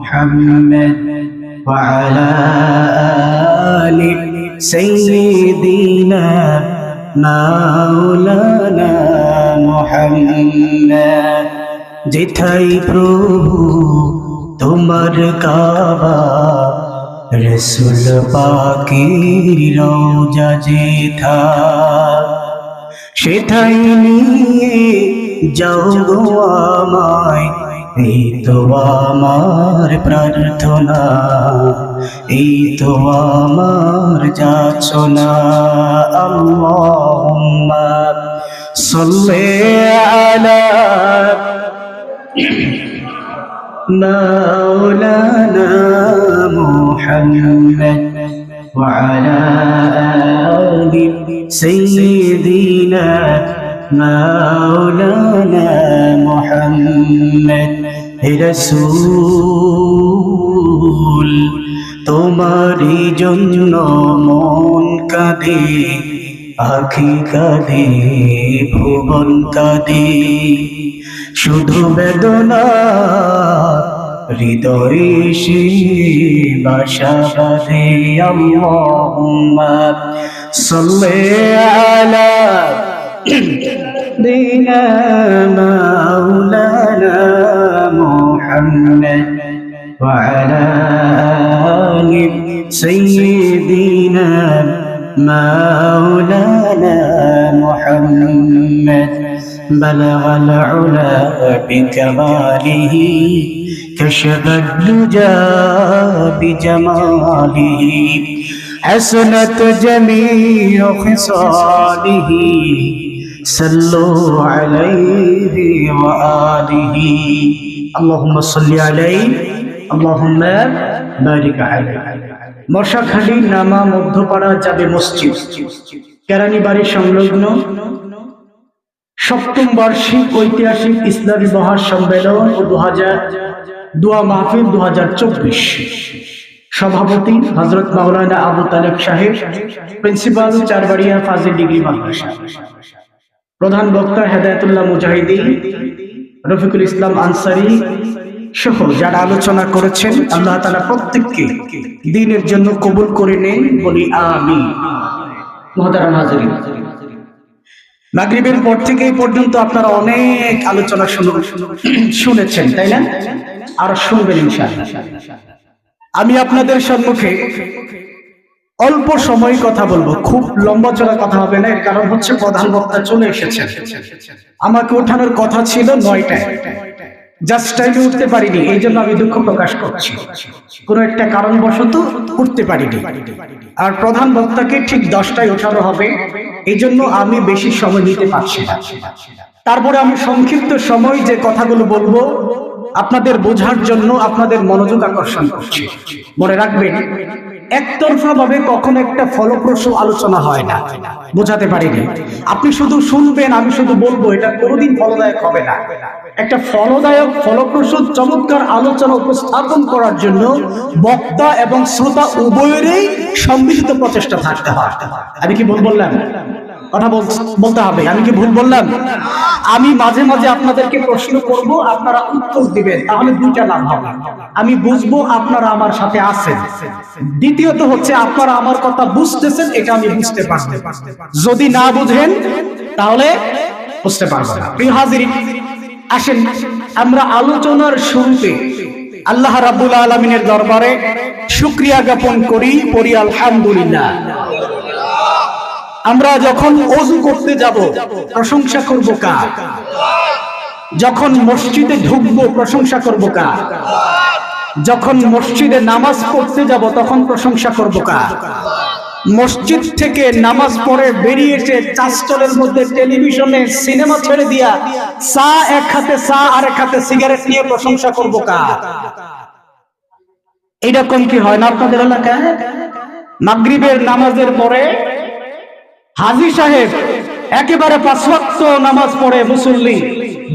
محمد وعلى آل سيدنا مولانا محمد যেথায় প্রভু তোমার কাবা রসুল পাকের রওজা যেথা সেথায় নিয়ে যাও গো আমায় এই তো আমার প্রার্থনা এই তো আমার যাচনা আল্লাহুম্মা সাল্লি আলা مولانا محمد وعلى آل سيدنا مولانا محمد رسول তোমারই জন্য মন কাঁদে আখি কাঁদে ভুবন কাঁদে শুধু বেদনা হৃদয়ে সে বাসা বাঁধে আল্লাহুম্মা সাল্লি আলা দিনা মাওলানা মুহাম্মদ ওয়া আলা আলি সাইয়্যিদিনা مولانا محمد بلغ العلا بكماله كشف الدجى بجماله حسنت جميع خصاله صلوا عليه وآله اللهم صل عليه اللهم بارك عليه মশাখালী নামা মধ্যপাড়া জাবে মসজিদ কেরানীবাড়ি সংলগ্ন সপ্তম বার্ষিক ঐতিহাসিক ইসলামী মহাসম্মেলন ও দোয়া মাহফিল 2024 সভাপতি হযরত মাওলানা আবু তালেব সাহেব প্রিন্সিপাল চারবাড়িয়া ফাজিল ডিগ্রি মাদ্রাসা প্রধান বক্তা হেদায়েতুল্লাহ মুজাহিদি রফিকুল ইসলাম আনসারী সহ যারা আলোচনা করেছেন আল্লাহ তাআলা প্রত্যেককে দ্বীনের জন্য কবুল করে নেন বলি আমিন। মুহতারাম হাজিরিন, মাগরিবের পর থেকে এই পর্যন্ত আপনারা অনেক আলোচনা শুনেছেন, তাই না? আর শুনবেন ইনশাআল্লাহ। আমি আপনাদের সম্মুখে অল্প সময় কথা বলবো, খুব লম্বা চড়া কথা হবে না। এর কারণ হচ্ছে প্রধান বক্তা চলে এসেছেন। আমাকে ওঠানোর কথা ছিল 9টায়, জাস্ট টাইমে উঠতে পারিনি, এই জন্য আমি দুঃখ প্রকাশ করছি। কোনো একটা কারণবশত উঠতে পারিনি। আর প্রধান বক্তাকে ঠিক 10টায় ওঠানো হবে, এই জন্য আমি বেশি সময় নিতে পারছি না। তারপরে আমি সংক্ষিপ্ত সময় যে কথাগুলো বলবো আপনাদের বোঝার জন্য আপনাদের মনোযোগ আকর্ষণ করছি। মনে রাখবেন, একতরফা ভাবে কখনো একটা ফলপ্রসূ আলোচনা হয় না, বোঝাতে পারিনি। আপনি শুধু শুনবেন, আমি শুধু বলবো, এটা কোনোদিন ফলদায়ক হবে না। একটা ফলদায়ক ফলপ্রসূ চমৎকার আলোচনা উপস্থাপন করার জন্য বক্তা এবং শ্রোতা উভয়েরই সম্মিলিত প্রচেষ্টা থাকতে হয়। আমি কি ভুল বললাম? কথা বলতে হবে। আমি কি ভুল বললাম? আমি মাঝে মাঝে আপনাদেরকে প্রশ্ন করব, আপনারা উত্তর দিবেন, তাহলে দুইটা লাভ হবে। আমি বুঝবো আপনারা আমার সাথে আছেন, দ্বিতীয়ত হচ্ছে আপনারা আমার কথা বুঝতেছেন, এটা আমি বুঝতে পারবো। যদি না বুঝেন তাহলে বুঝতে পারবো না। প্রিয় হাজিরিন, আসেন আমরা আলোচনার শুরুতে আল্লাহ রাব্বুল আলামিনের দরবারে শুকরিয়া জ্ঞাপন করি, পড়ি আলহামদুলিল্লাহ। আমরা যখন ওযু করতে যাব প্রশংসা করব কার? যখন মসজিদে ঢুকবো প্রশংসা করব কার? যখন মসজিদে নামাজ পড়তে যাব তখন প্রশংসা করব কার? মসজিদ থেকে নামাজ পড়ে বেরিয়ে এসে চাষতলের মধ্যে টেলিভিশনে সিনেমা ছেড়ে দিয়া চা এক হাতে চা আর এক হাতে সিগারেট নিয়ে প্রশংসা করব কার? এরকম কি হয় না আপনাদের এলাকায়? মাগরিবের নামাজের পরে হাজী সাহেব একেবারে 5 ওয়াক্ত নামাজ পড়ে মুসল্লি,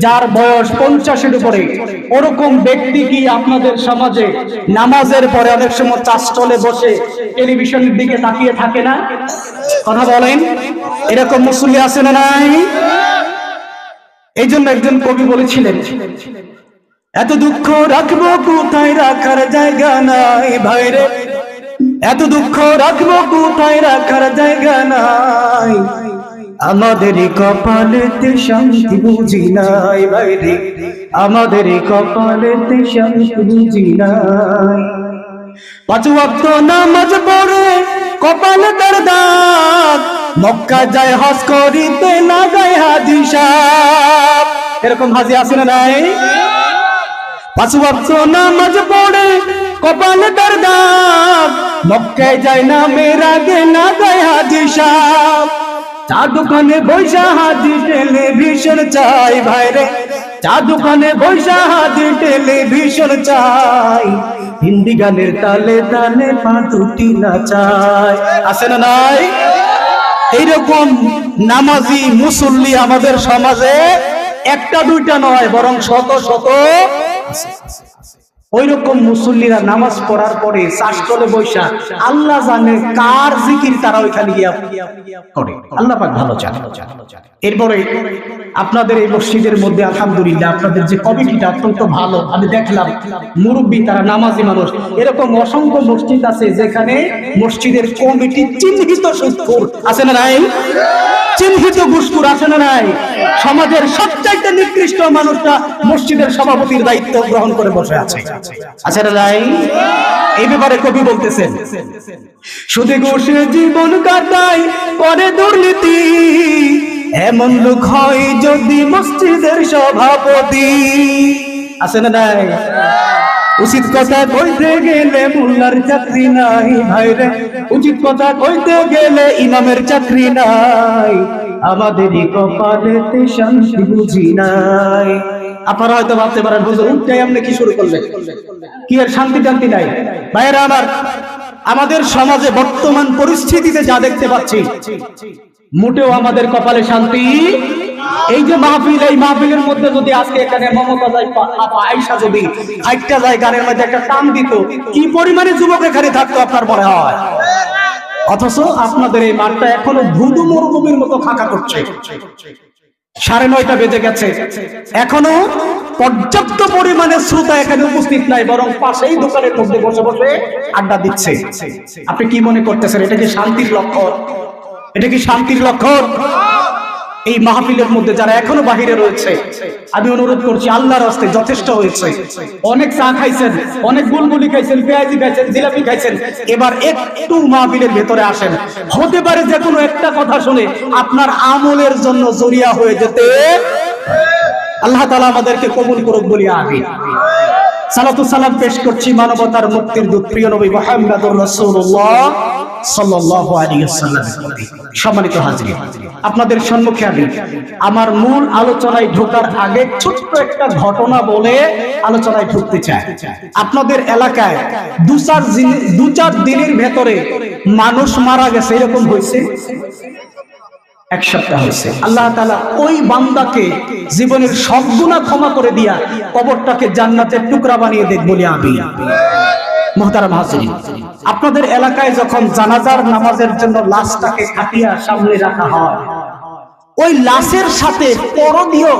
যার বয়স 50-এর উপরে, ওরকম ব্যক্তি কি আপনাদের সমাজে নামাজের পরে অনেক সময় চাষতলে বসে টেলিভিশনের দিকে তাকিয়ে থাকে না? কথা বলেন, এরকম মুসল্লি আছে না নাই? এই জন্য একজন কবি বলেছিলেন, এত দুঃখ রাখবো কোথায়, রাখার জায়গা নাই ভাইরে, এত দুঃখ রাখবো কোথায়, রাখার জায়গা নাই। আমাদের কপালেতে শান্তি বুঝি নাই ভাইরে, আমাদের কপালেতে শান্তি বুঝি নাই। পাঁচ ওয়াক্ত নামাজ পড়ে কপালে তার দাগ, মক্কা যায় হজ করিতে না যায় হাজি সাহেব। এরকম হাজি আছে না নাই? পাঁচ ওয়াক্ত নামাজ পড়ে কপালে তার দাগ, মক্কায় যায় না মেরাগে না যায় হাজি সাহেব। চা দোকানে বৈশা হাজি টেলিভিশন চাই ভাইরে, চা দোকানে বৈশা হাজি টেলিভিশন চাই। হিন্দি গানের তালে তালে পা দুটি নাচায়। আছে না নাই? এইরকম নামাজি মুসল্লি আমাদের সমাজে একটা দুইটা নয়, বরং শত শত। ওই রকম মুসল্লিরা নামাজ পড়ার পরে চাষতলে বৈশা আল্লাহ জানে কার জিকির তারা ওইখানে গিয়া করে, আল্লাহ পাক ভালো জানে। এরপরে আপনাদের এই মসজিদের মধ্যে আলহামদুলিল্লাহ আপনাদের যে কমিটিটা অত্যন্ত ভালো, আমি দেখলাম মুরব্বী তারা নামাজি মানুষ। এরকম অসংখ্য মসজিদ আছে যেখানে মসজিদের কমিটি চিহ্নিত সুদখোর আছে না নাই? চিহ্নিত ঘুষখোর আছে না নাই? সমাজের সবচাইতে নিকৃষ্ট মানুষটা মসজিদের সভাপতির দায়িত্ব গ্রহণ করে বসে আছে, আছে না নাই? এই ব্যাপারে কবি বলতেছেন, সুদে ঘুষে জীবন কাটায় করে দুর্নীতি, এমন লোক হয় যদি মসজিদের সভাপতি। আছে না নাই? উচিত কথা কইতে গেলে মোল্লার চাকরি নাই ভাইরে, উচিত কথা কইতে গেলে ইমামের চাকরি নাই। আমাদেরই কপালেতে শান্তি বুঝি নাই। আপনারা হয়তো ভাবতে পারেন হুজুর উঠটাই আপনি কি শুরু করলেন, কি আর শান্তি টান্তি নাই? ভাইরা আমার, আমাদের সমাজে বর্তমান পরিস্থিতিতে যা দেখতে পাচ্ছি মোটেও আমাদের কপালে শান্তি। এই যে মাহফিল, এই মাহফিলের মধ্যে যদি আজকে এখানে মমতা আয়েশা যদি একটা যায় গানের মধ্যে একটা টান দিত, কি পরিমাণে যুবক এখানে থাকতো আপনার মনে হয়? অথচ আপনাদের এই মাঠটা এখনো ধুধু মরুভূমির মতো ফাঁকা করছে। 9:30 বেজে গেছে, এখনো পর্যাপ্ত পরিমাণে শ্রোতা এখানে উপস্থিত নাই, বরং পাশেই দোকানের মধ্যে বসে বসে আড্ডা দিচ্ছে। আপনি কি মনে করতেছেন এটা কি শান্তির লক্ষণ? এটা কি শান্তির লক্ষণ? এই মাহফিলের মধ্যে যারা এখনো বাহিরে রয়েছে, আমি অনুরোধ করছি আল্লাহর রাস্তে যথেষ্ট হয়েছে। অনেক চা খাইছেন, অনেক বুলবুলি খাইছেন, পেঁয়াজি খাইছেন, জিলাপি খাইছেন, এবার একটু মাহফিলের ভেতরে আসেন। হতে পারে যে কোনো একটা কথা শুনে আপনার আমলের জন্য জরিয়া হয়ে যেতে। আল্লাহ তাআলা আমাদেরকে কবুল করুক বলি আমিন। সালাতু সালাম পেশ করছি মানবতার মুক্তির দূত প্রিয় নবী মুহাম্মদুর রাসূলুল্লাহ সাল্লাল্লাহু আলাইহি ওয়াসাল্লামের প্রতি। সম্মানিত হাজিরিন, আপনাদের সম্মুখে আমি আমার মূল আলোচনায় ঢোকার আগে ছোট্ট একটা ঘটনা বলে আলোচনায় ঢুকতে চাই। আপনাদের এলাকায় 2-4 দিনের ভেতরে মানুষ মারা গেছে, এরকম হয়েছে? 1 সপ্তাহ হয়েছে। আল্লাহ তাআলা ওই বান্দাকে জীবনের সব গুনাহ ক্ষমা করে দিয়া কবরটাকে জান্নাতের টুকরা বানিয়ে দেখ বলি আমিন। মুহতারাম হাজিরিন, আপনাদের এলাকায় যখন জানাজার নামাজের জন্য লাশটাকে খাটিয়া সামনে রাখা হয়, ওই লাশের সাথে পরনীয়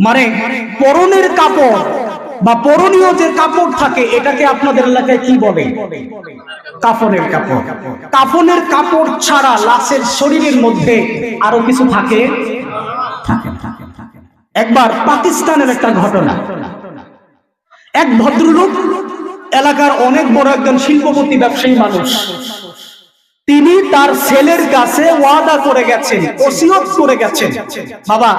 মানে পরনের কাপড় বা পরনীয় যে কাপড় থাকে, এটাকে আপনাদের এলাকায় কি বলে? কাফনের কাপড়। কাফনের কাপড় ছাড়া লাশের শরীরের মধ্যে আরো কিছু থাকে? একবার পাকিস্তানের একটা ঘটনা, এক ভদ্রলোক এলাকার অনেক বড় একজন শিল্পপতি ব্যবসায়ী মানুষ, তিনি তার ছেলের কাছে ওয়াদা করে গেছেন, ওসিয়ত করে গেছেন, বাবা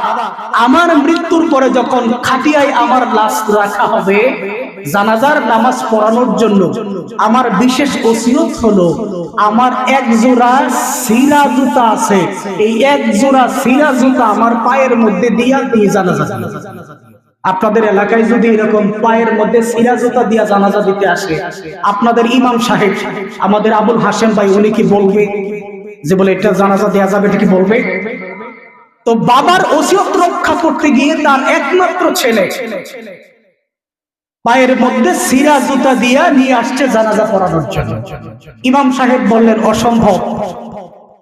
আমার মৃত্যুর পরে যখন খাটিয়ায় আমার লাশ রাখা হবে, জানাজার নামাজ পড়ানোর জন্য আমার বিশেষ ওসিয়ত হলো আমার 1 জোড়া সিরা জুতা আছে, এই 1 জোড়া সিরা জুতা আমার পায়ের মধ্যে দিয়া দিয়ে জানাজা। আপনাদের এলাকায় যদি এরকম পায়ের মধ্যে সিরা জুতা দিয়া জানাজা দিতে আসে, আপনাদের ইমাম সাহেব আমাদের আবুল হাশেম ভাই, উনি কি বলবে যে বলে এটা জানাজা দেয়া যাবে? এটা কি বলবে? তো বাবার ওসিয়ত রক্ষা করতে গিয়ে তার একমাত্র ছেলে পায়ের মধ্যে সিরা জুতা দিয়া নিয়ে আসছে জানাজা পড়ানোর জন্য। ইমাম সাহেব বললেন অসম্ভব,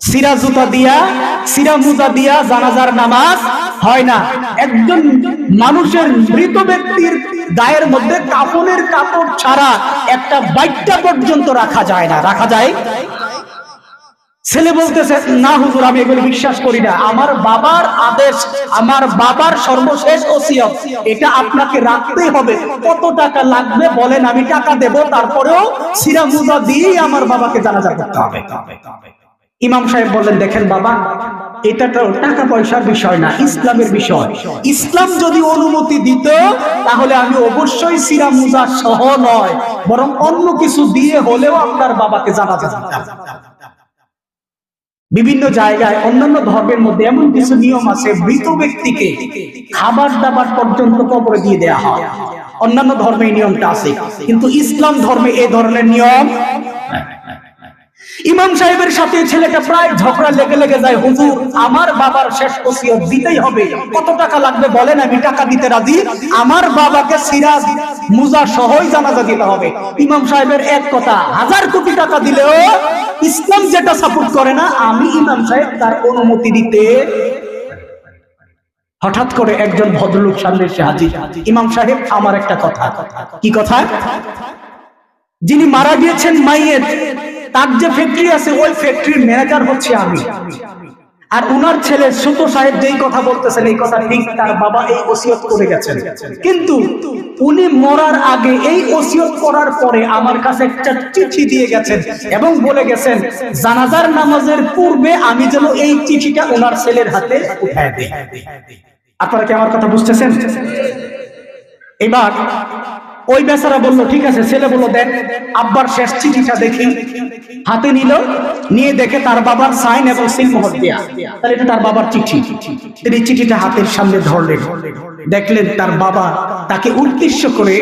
সিরা জুতা দিয়া, সিরা মুজা দিয়া জানাজার নামাজ হয় না। একজন মানুষের মৃত ব্যক্তির গায়ের মধ্যে কাফনের কাপড় ছাড়া একটা বাইটটা পর্যন্ত রাখা যায় না। রাখা যায়? ছেলে বলতেছে, না হুজুর, আমি এগুলো বিশ্বাস করি না। আমার বাবার আদেশ, আমার বাবার সর্বশেষ ওসিয়ত, এটা আপনাকে রাখতেই হবে। কত টাকা লাগবে বলেন, আমি টাকা দেব, তারপরেও সিরা মুজা দিয়েই আমার বাবাকে জানাজা করতে হবে। ইমাম সাহেব বললেন, দেখেন বাবা, এটা তো টাকা পয়সার বিষয় না, ইসলামের বিষয়। ইসলাম যদি অনুমতি দিত তাহলে আমি অবশ্যই সিরা মুজা সহ নয়, বরং অন্য কিছু দিয়ে হলেও আপনার বাবাকে জানাজা দিতাম। বিভিন্ন জায়গায় অন্যান্য ধর্মের মধ্যে এমন কিছু নিয়ম আছে, মৃত ব্যক্তিকে খাবার দাবার পর্যন্ত কবরে দিয়ে দেয়া হয়। অন্যান্য ধর্মে এই নিয়মটা আছে, কিন্তু ইসলাম ধর্মে এই ধরনের নিয়ম। ইমাম সাহেবের সাথে ছেলেটা প্রায় ঝগড়া লেগে যায়, হুজুর আমার বাবার শেষ ওসিয়ত দিতেই হবে, কত টাকা লাগবে বলেন, আমি টাকা দিতে রাজি, আমার বাবাকে সিরাজ মুজা সহই জানাজা দিতে হবে। ইমাম সাহেবের এক কথা, 1000 কোটি টাকা দিলেও ইসলাম যেটা সাপোর্ট করে না, আমি ইমাম সাহেব তার অনুমতি দিতে। হঠাৎ করে একজন ভদ্রলোক সামনে এসে হাজির। ইমাম সাহেব, আমার একটা কথা। কি কথা? যিনি মারা গিয়েছেন মাইয়ের, তার যে ফ্যাক্টরি আছে ওই ফ্যাক্টরির ম্যানেজার হচ্ছে আমি। আর উনার ছেলে ছোট সাহেব যেই কথা বলতেছেন এই কথা ঠিক, তার বাবা এই ওসিয়ত করে গেছেন, কিন্তু উনি মরার আগে এই ওসিয়ত করার পরে আমার কাছে একটা চিঠি দিয়ে গেছেন এবং বলে গেছেন জানাজার নামাজের পূর্বে আমি যেন এই চিঠিটা ওনার ছেলের হাতে উঠায় দেই। আপনারা কি আমার কথা বুঝতেছেন? এবার ওই বেচারা বলল, ঠিক আছে। ছেলে বলল, দেন আব্বার শেষ চিঠিটা দেখি। হাতে নিল, নিয়ে দেখে তার বাবার সাইন এবং সিলমোহর দেয়া। তাহলে এটা তার বাবার চিঠি। তিনি চিঠিটা হাতের সামনে ধরলেন, দেখলেন তার বাবা তাকে উদ্দেশ্য করে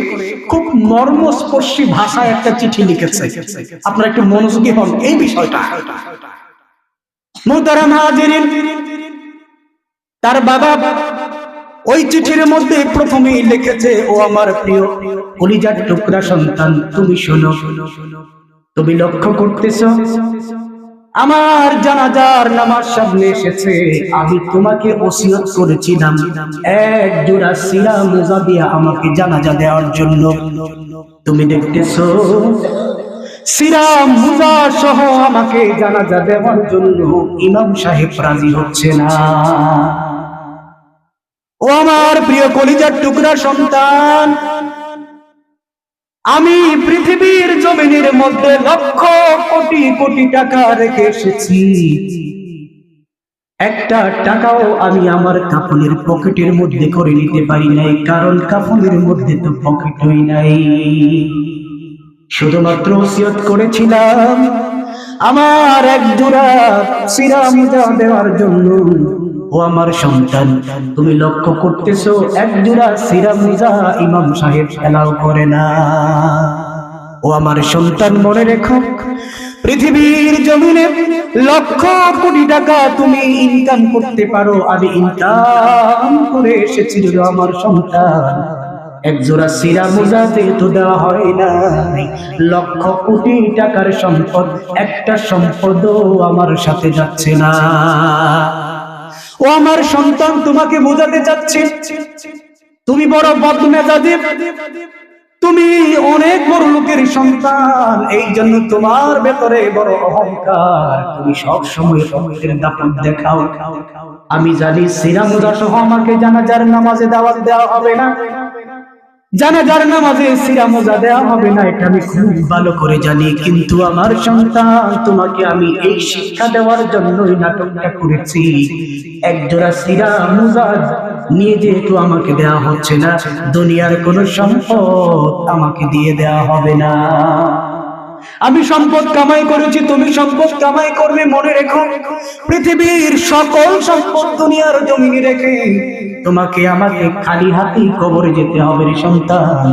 খুব মর্মস্পর্শী ভাষায় একটা চিঠি লিখেছে। আপনারা একটু মনোযোগী হন এই বিষয়টা। মুহতারাম হাজিরিন, তার বাবা ওই চিঠির মধ্যে প্রথমেই লিখেছে, ও আমার প্রিয় কলিজার টুকরা সন্তান, তুমি শোনো, তুমি লক্ষ্য করতেছো আমার জানাজার নামাজ সামনে এসেছে। আমি তোমাকে ওসিয়ত করেছিলাম এক জোড়া সিরা মুজা দিয়ে আমাকে জানাজা দেওয়ার জন্য। তুমি দেখতেছো সিরা মুজা সহ আমাকে জানাজা দেওয়ার জন্য ইমাম সাহেব রাজি হচ্ছে না। ও আমার প্রিয় কলিজার টুকরা সন্তান, আমি পৃথিবীর জমিনের মধ্যে লক্ষ কোটি কোটি টাকা রেখে এসেছি, একটা টাকাও আমি আমার কাফনের পকেটের মধ্যে করে নিতে পারি নাই, কারণ কাফনের মধ্যে তো পকেটই নাই। শুধুমাত্র ওসিয়ত করেছিলাম আমার এক জোড়া সিরা মুজা দেওয়ার জন্য। ও আমার সন্তান, তুমি লক্ষ্য করতেছো এক জোড়া সিরা মুজা ইমাম সাহেব এলাও করে না। ও আমার সন্তান, মনে রেখো, পৃথিবীর জমিনে লক্ষ কোটি টাকা তুমি ইনকাম করতে পারো, আমি ইনকাম করে এসেছি আমার সন্তান। এক জোড়া সিরা মুজাতে তো দেওয়া হয় না, লক্ষ কোটি টাকার সম্পদ, একটা সম্পদও আমার সাথে যাচ্ছে না। ও আমার সন্তান, তোমাকে বোঝাতে চাচ্ছি তুমি বড় বদমেজাজি, তুমি অনেক বড় লোকের সন্তান, এই জন্য তোমার ভেতরে বড় অহংকার, তুমি সব সময় অহংকারের দাপট দেখাও। আমি জানি সিরা মুজা সহ আমাকে জানাজার নামাজে দাওয়াত দেওয়া হবে না, জানাজার নামাজে সিরা মুজা দেওয়া হবে না, এটা আমি খুব ভালো করে জানি। কিন্তু আমার সন্তান, তোমাকে আমি এই শিক্ষা দেওয়ার জন্যই নাটকটা করেছি। এক জোড়া সিরা মুজা নিয়ে যেহেতু আমাকে দেওয়া হচ্ছে না, দুনিয়ার কোন সম্পদ আমাকে দিয়ে দেওয়া হবে না। আমি সম্পদ কামাই করেছি, তুমি সম্পদ কামাই করবে, মনে রেখো পৃথিবীর সকল সম্পদ দুনিয়ার জমিনে রেখে তোমাকে আমাকে খালি হাতে কবরে যেতে হবে রে সন্তান।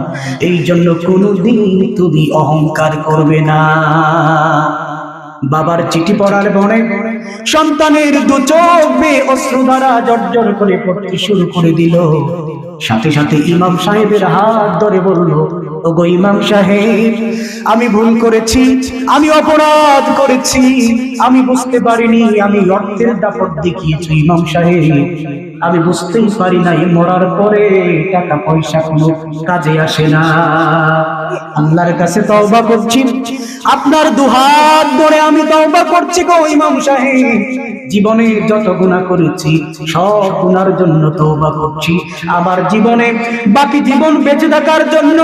এই জন্য কোনোদিন তুমি অহংকার করবে না। বাবার চিঠি পড়ার পরে সন্তানের দু চোখ বেয়ে অশ্রু ধারা জর্জর করে পড়তে শুরু করে দিল। সাথে সাথে ইমাম সাহেবের হাত ধরে বলল, ওগো ইমাম সাহেব, আমি ভুল করেছি, আমি অপরাধ করেছি, আমি বুঝতে পারিনি, আমি অর্থের দাপট দেখিয়েছি ইমাম সাহেব, আমি বুঝতেই পারি নাই মরার পরে টাকা পয়সা কোনো কাজে আসে না। আল্লাহর কাছে তওবা করছি, আপনার দুহাত ধরে আমি তওবা করছি গো ইমাম সাহেব, জীবনে যত গুনাহ করেছি সব গুনার জন্য তওবা করছি। আমার জীবনে বাকি জীবন বেঁচে থাকার জন্য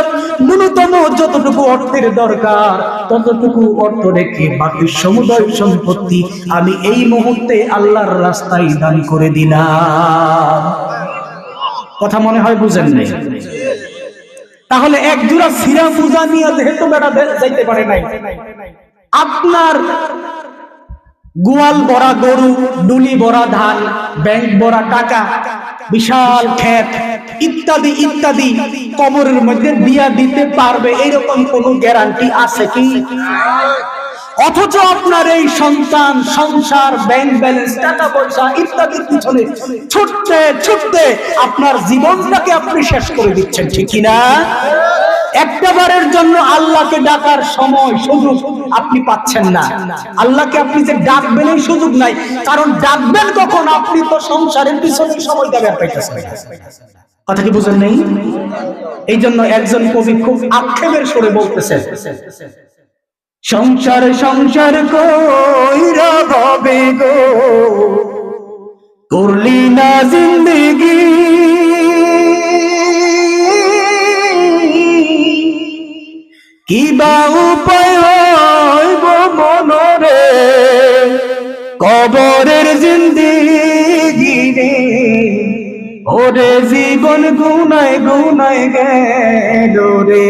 ন্যূনতম যতটুকু অর্থের দরকার ততটুকু অর্থ রেখে বাকি সমুদয় সম্পত্তি আমি এই মুহূর্তে আল্লাহর রাস্তায় দান করে দিলাম। কথা মনে হয় বুঝেন নাই? তাহলে এক জোড়া সিরা পূজা নিয়ে যেহেতু বেড়া যাইতে পারে নাই, আপনার গোয়াল ভরা গরু, ডুলি ভরা ধান, ব্যাংক ভরা টাকা, বিশাল ক্ষেত ইত্যাদি ইত্যাদি কবরের মধ্যে দিয়া দিতে পারবে এরকম কোন গ্যারান্টি আছে কি? অথচ আপনার এই সন্তান, সংসার, ব্যাংক ব্যালেন্স, টাকা পয়সা ইত্যাদির পিছনে ছুটতে ছুটতে আপনার জীবনটাকে আপনি শেষ করে দিচ্ছেন, ঠিক কিনা? একটাবারের জন্য আল্লাহকে ডাকার সময় সুযোগ আপনি পাচ্ছেন না। আল্লাহকে আপনি যে ডাকবেন এই সুযোগ নাই, কারণ ডাকবেন কখন? আপনি তো সংসারের পিছনে সময় দেবেন পাইতেছেন। কথা কি বুঝেন নেই? এই জন্য একজন কবি খুব আক্ষেপের সুরে বলতেছেন, সংসার সংসার কইরা ভবে গো করলি না জিন্দেগি, কিবা উপায় হইব মনরে কবরের জিন্দেগি রে, ওরে জীবন গুনায় গুনায় গেল রে।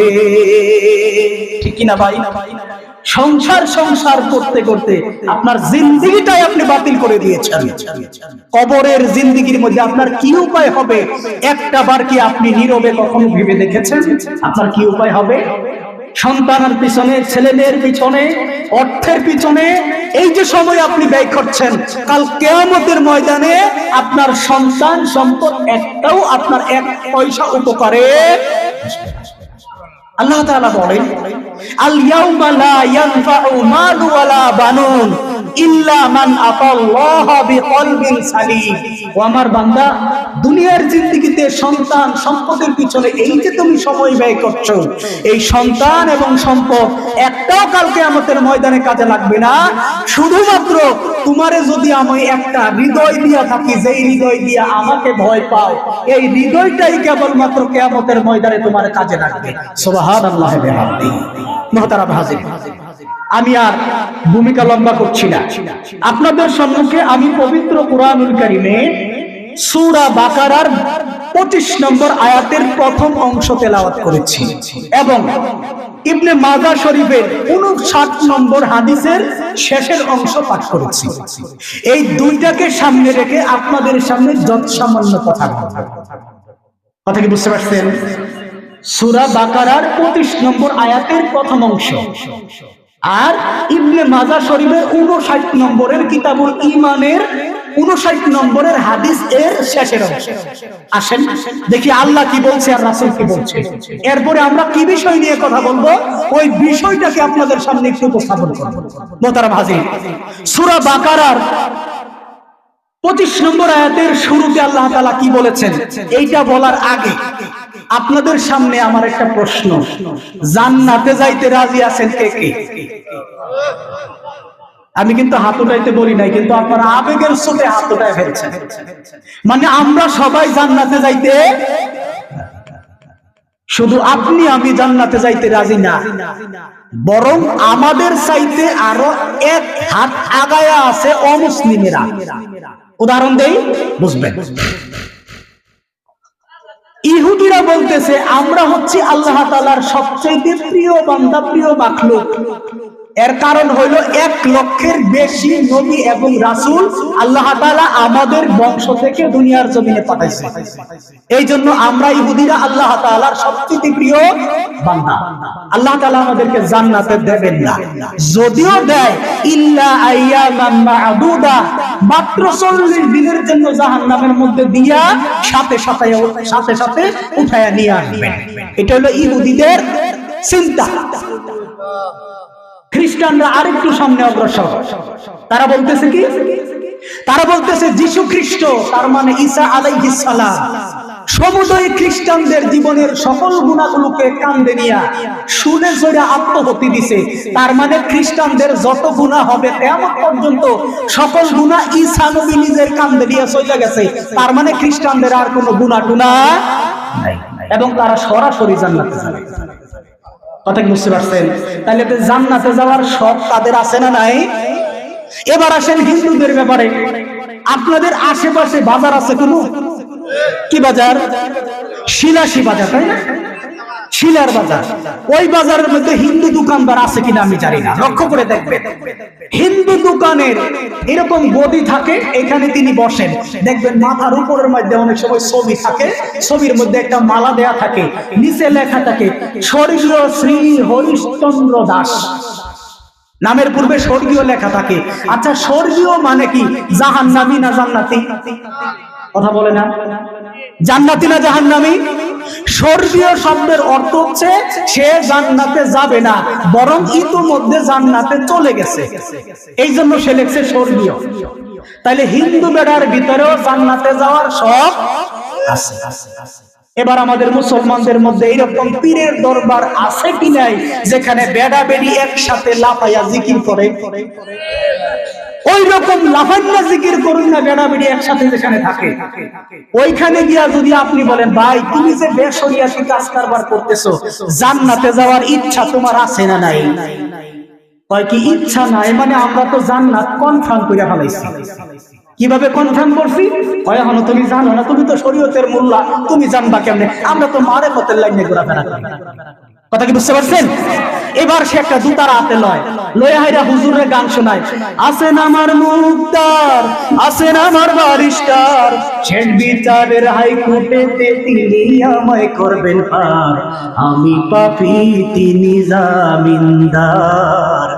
ঠিক কিনা ভাই? সংসার সংসার করতে করতে আপনার জিন্দেগিটাই আপনি বাতিল করে দিয়েছেন। কবরের জিন্দেগির মধ্যে আপনার কি উপায় হবে একটা বার কি আপনি নীরবে কখনো ভেবে দেখেছেন? আপনার কি উপায় হবে? সন্তানের পিছনে, ছেলে মেয়ের পিছনে, অর্থের পিছনে এই যে সময় আপনি ব্যয় করছেন, কাল কিয়ামতের ময়দানে আপনার সন্তান সম্পদ একটাও আপনার এক পয়সা উপকারে আসবে না। আল্লাহ তাআলা বলেন, আল ইয়াউমা লা ইয়ানফাউ মালু ওয়ালা বানুন ইল্লা মান আতাল্লাহা বিকলবিন সালিম। ও আমার বান্দা, দুনিয়ার জিন্দেগিতে সন্তান সম্পদের পিছনে এই যে তুমি সময় ব্যয় করছো, এই সন্তান এবং সম্পদ একটাও কাল কিয়ামতের ময়দানে কাজে লাগবে না। শুধুমাত্র তোমারে যদি আমি একটা হৃদয় দিয়া থাকি, যেই হৃদয় দিয়া আমাকে ভয় পাও, এই হৃদয়টাই কেবলমাত্র কিয়ামতের ময়দানে তোমার কাজে লাগবে। সুবহানাল্লাহি ওয়া বিহামদিহি। মুহতারাম হাজির, আমি আর ভূমিকা লম্বা করছি না। আপনাদের সম্মুখে আমি পবিত্র কুরআনুল কারীমে সূরা বাকারার 25 নম্বর আয়াতের প্রথম অংশ তেলাওয়াত করেছি এবং ইবনে মাজাহ শরীফের 59 নম্বর হাদিসের শেষের অংশ পাঠ করেছি। এই দুইটাকে সামনে রেখে আপনাদের সামনে যত সামান্য কথা বলবো। কথা কি বুঝতে পারছেন? সূরা বাকারার 25 নম্বর আয়াতের প্রথম অংশ আর ইবনে মাজাহ শরীফের 59 নম্বরের কিতাবুল ঈমানের 59 নম্বরের হাদিস এর শেষের অংশ। আসেন দেখি আল্লাহ কি বলছে আর রাসূল কি বলছে, এরপরে আমরা কি বিষয় নিয়ে কথা বলবো ওই বিষয়টাকে আপনাদের সামনে একটু উপস্থাপন করব। মুহতারাম হাজির, সূরা বাকারার 25 নম্বর আয়াতের শুরুতে আল্লাহ তাআলা কি বলেছেন এইটা বলার আগে আপনাদের সামনে আমার একটা প্রশ্ন, জান্নাতে যাইতে রাজি আছেন কে কে? আমি কিন্তু হাত উঠাইতে বলি নাই, কিন্তু আপনারা আবেগের স্রোতে হাত উঠায় ফেলছেন। মানে আমরা সবাই জান্নাতে যাইতে, শুধু আপনি আমি জান্নাতে যাইতে রাজি না, বরং আমাদের চাইতে আরো এক হাত আগায়া আছে অমুসলিমেরা। উদাহরণ দেই, বুঝবেন। ইহুদিরা বলতেছে আমরা হচ্ছি আল্লাহ তাআলার সবচেয়ে প্রিয় বান্দা, প্রিয় মাখলুক। এর কারণ হইল 1 লক্ষের বেশি নবী এবং রাসূল আল্লাহ তাআলা আমাদের বংশ থেকে দুনিয়ার জমিনে পাঠাইছে। এই জন্য আমরা ইহুদিরা আল্লাহ তাআলার সবচেয়ে প্রিয় বান্দা। আল্লাহ তাআলা আমাদেরকে জান্নাতে দেবেন না, যদিও দেয় ইল্লা আইয়ামান মা'দুদা, মাত্র 40 দিনের জন্য জাহান্নামের মধ্যে দিয়া সাথে সাথে উঠায়া নিয়ে আসবেন। এটা হলো ইহুদিদের চিন্তা। খ্রিস্টানরা আরেকটু সামনে অগ্রসর, তারা বলতেছে কি? তারা বলতেছে যীশু খ্রিস্ট, তার মানে ঈসা আলাইহিস সালাম, সমুদয় খ্রিস্টানদের জীবনের সকল গুনাহগুলোকে কাঁধে নিয়ে শুনে জোরে আত্মহতি দিছে। তার মানে খ্রিস্টানদের যত গুনাহ হবে কিয়ামত পর্যন্ত সকল গুনাহ ঈসা নবী নিজের কাঁধে নিয়ে চলে গেছে। তার মানে খ্রিস্টানদের আর কোনো গুনাহ টুনা নাই, এবং তারা সরাসরি জান্নাতে যাবে। কথা কি বুঝতে পারছেন? তাহলে জান্নাতে যাওয়ার শখ তাদের আছে না নাই? এবার আসেন হিন্দুদের ব্যাপারে। আপনাদের আশেপাশে বাজার আছে কোন? কি বাজার? শিলাসী বাজার, তাই না? শিলার বাজার। ওই বাজারের মধ্যে হিন্দু দোকানদার আছে কিনা আমি জানি না, লক্ষ্য করে দেখবেন। হিন্দু দোকানের এরকম গদি থাকে, এখানে তিনি বসেন, দেখবেন মাথার উপরের মধ্যে অনেক সময় ছবি থাকে, ছবির মধ্যে একটা মালা দেয়া থাকে, নিচে লেখা থাকে স্বর্গীয় শ্রী হরিশ্চন্দ্র দাস, নামের পূর্বে স্বর্গীয় লেখা থাকে। আচ্ছা, স্বর্গীয় মানে কি? জাহান্নামী না জান্নাতি? কথা বলে না, জান্নাতি না জাহান্নামী? স্বর্গীয় শব্দের অর্থ হচ্ছে সে জান্নাতে যাবে না, বরং ইতোমধ্যে জান্নাতে চলে গেছে, এই জন্য সে লেখছে স্বর্গীয়। তাইলে হিন্দু বেড়ার ভিতরেও জান্নাতে যাওয়ার শখ আছে। এবার আমাদের মুসলমানদের মধ্যে এরকম পীরের দরবার আছে কি নাই যেখানে বেড়া বেড়ি একসাথে লাফাইয়া জিকির করে? ওই রকম লাফাইয়া জিকির করুন না বেড়া বেড়ি একসাথে যেখানে থাকে। ওইখানে গিয়া যদি আপনি বলেন, ভাই তুমি যে বেশরিয়াতি কাজ কারবার করতেছো, জান্নাতে যাওয়ার ইচ্ছা তোমার আছে না নাই? কয় কি ইচ্ছা নাই মানে আমরা তো জান্নাত কনফার্ম করে ফেলাইছি। কিভাবে কনফার্ম করছি? কয় হলো তুমি জানো না, তুমি তো শরীয়তের মোল্লা, তুমি জানবা কেমনে? আমরা তো মারেফতের লাইনে ঘোরাফেরা করি। কথা কি বুঝতে পারছেন? এবার সে একটা দুতার হাতে লয়, লয়া হাইরা হুজুরের গান শোনায়, আছেন আমার মুক্তার, আছেন আমার বারিস্টার, শেষ বিচারের হাইকোর্টেতে তিনি আমায় করবেন পার, আমি পাপী তিনি জামিনদার,